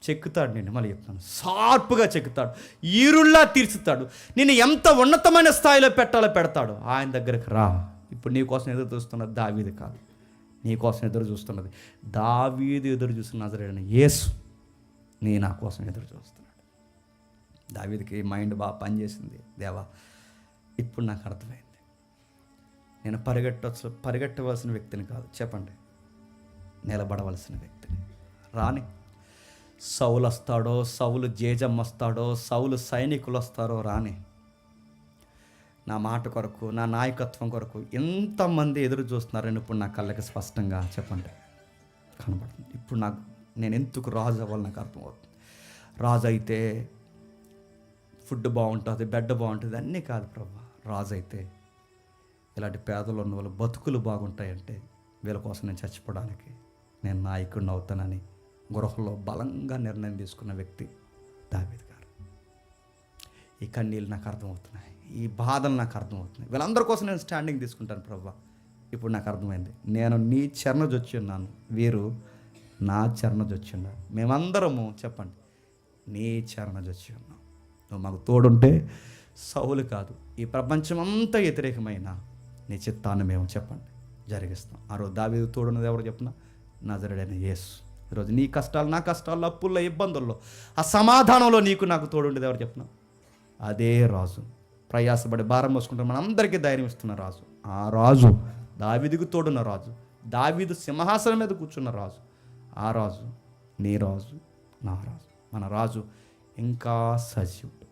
చెక్కుతాడు. నేను మళ్ళీ చెప్తాను, షార్ప్గా చెక్కుతాడు, ఈరుల్లా తీర్చుతాడు. నేను ఎంత ఉన్నతమైన స్థాయిలో పెట్టాలో పెడతాడు. ఆయన దగ్గరికి రా. ఇప్పుడు నీ కోసం ఎదురు చూస్తున్నది దావీదు కాదు, నీ కోసం ఎదురు చూస్తున్నది దావీదు ఎదురు చూస్తున్న నజరేయుడైన యేసు. నా కోసం ఎదురు చూస్తున్నాడు. దావీదుకి మైండ్ బాగా పనిచేసింది. దేవా, ఇప్పుడు నాకు అర్థమైంది, నేను పరిగెట్టవలసిన వ్యక్తిని కాదు, చెప్పండి, నిలబడవలసిన వ్యక్తిని. రాని సౌలు వస్తాడో, సౌలు జేజమ్మ వస్తాడో, సౌలు సైనికులు వస్తారో రాని, నా మాట కొరకు, నా నాయకత్వం కొరకు ఎంతమంది ఎదురు చూస్తున్నారని ఇప్పుడు నా కళ్ళకి స్పష్టంగా చెప్పండి కనబడుతుంది. ఇప్పుడు నేను ఎందుకు రాజు అవ్వాలి నాకు అర్థమవుతుంది. రాజు అయితే ఫుడ్ బాగుంటుంది, బెడ్ బాగుంటుంది, అన్నీ కాదు ప్రభా. రాజు అయితే ఇలాంటి పేదలు ఉన్న వాళ్ళు బతుకులు బాగుంటాయంటే వీళ్ళ కోసం నేను చచ్చిపోవడానికి నేను నాయకుడిని అవుతానని గృహంలో బలంగా నిర్ణయం తీసుకున్న వ్యక్తి దావీదు గారు. ఈ కన్నీళ్ళు నాకు అర్థమవుతున్నాయి, ఈ బాధలు నాకు అర్థమవుతున్నాయి. వీళ్ళందరి కోసం నేను స్టాండింగ్ తీసుకుంటాను ప్రభా. ఇప్పుడు నాకు అర్థమైంది, నేను నీ చరణజొచ్చి ఉన్నాను, వీరు నా చరణజొచ్చి ఉన్నారు. మేమందరము చెప్పండి నీ చరణజొచ్చి ఉన్నాం. నువ్వు మాకు తోడుంటే సౌలు కాదు, ఈ ప్రపంచం అంతా వ్యతిరేకమైన నీ చిత్తాన్ని మేము చెప్పండి జరిగిస్తాం. ఆ రోజు దావీదు తోడున్నది ఎవరు చెప్పిన? నజరేయుడైన యేసు. ఈరోజు నీ కష్టాలు, నా కష్టాల్లో, అప్పుల్లో, ఇబ్బందుల్లో, ఆ సమాధానంలో నాకు తోడుండేది ఎవరు చెప్పిన? అదే రాజు. ప్రయాసపడి భారం మోసుకుంటారు మన అందరికీ ధైర్యం ఇస్తున్న రాజు. ఆ రాజు దావీదుకు తోడున్న రాజు, దావీదు సింహాసనం మీద కూర్చున్న రాజు. ఆ రాజు నీ రాజు, నా రాజు. మన రాజు ఇంకా సజీవుడు.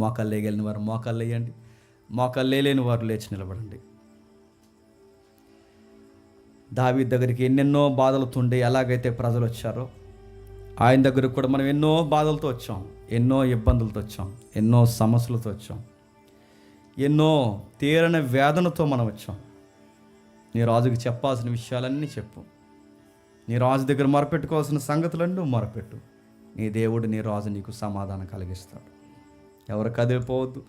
మోకాళ్ళు లేగలిగిన వారు మోకాళ్ళు వేయండి, మోకాళ్ళు లేని వారు లేచి నిలబడండి. దావీదు దగ్గరికి ఎన్నెన్నో బాధలతో ఉండి ఎలాగైతే ప్రజలు వచ్చారో ఆయన దగ్గరకు కూడా మనం ఎన్నో బాధలతో వచ్చాం, ఎన్నో ఇబ్బందులతో వచ్చాం, ఎన్నో సమస్యలతో వచ్చాం, ఎన్నో తీరని వేదనతో మనం వచ్చాం. నీ రాజుకి చెప్పాల్సిన విషయాలన్నీ చెప్పు. నీ రాజు దగ్గర మొరపెట్టుకోవాల్సిన సంగతులన్నీ మొరపెట్టు. నీ దేవుడు, నీ రాజు నీకు సమాధానం కలిగిస్తాడు. ఎవరు కదిలిపోవద్దు.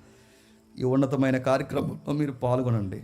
ఈ ఉన్నతమైన కార్యక్రమంలో మీరు పాల్గొనండి.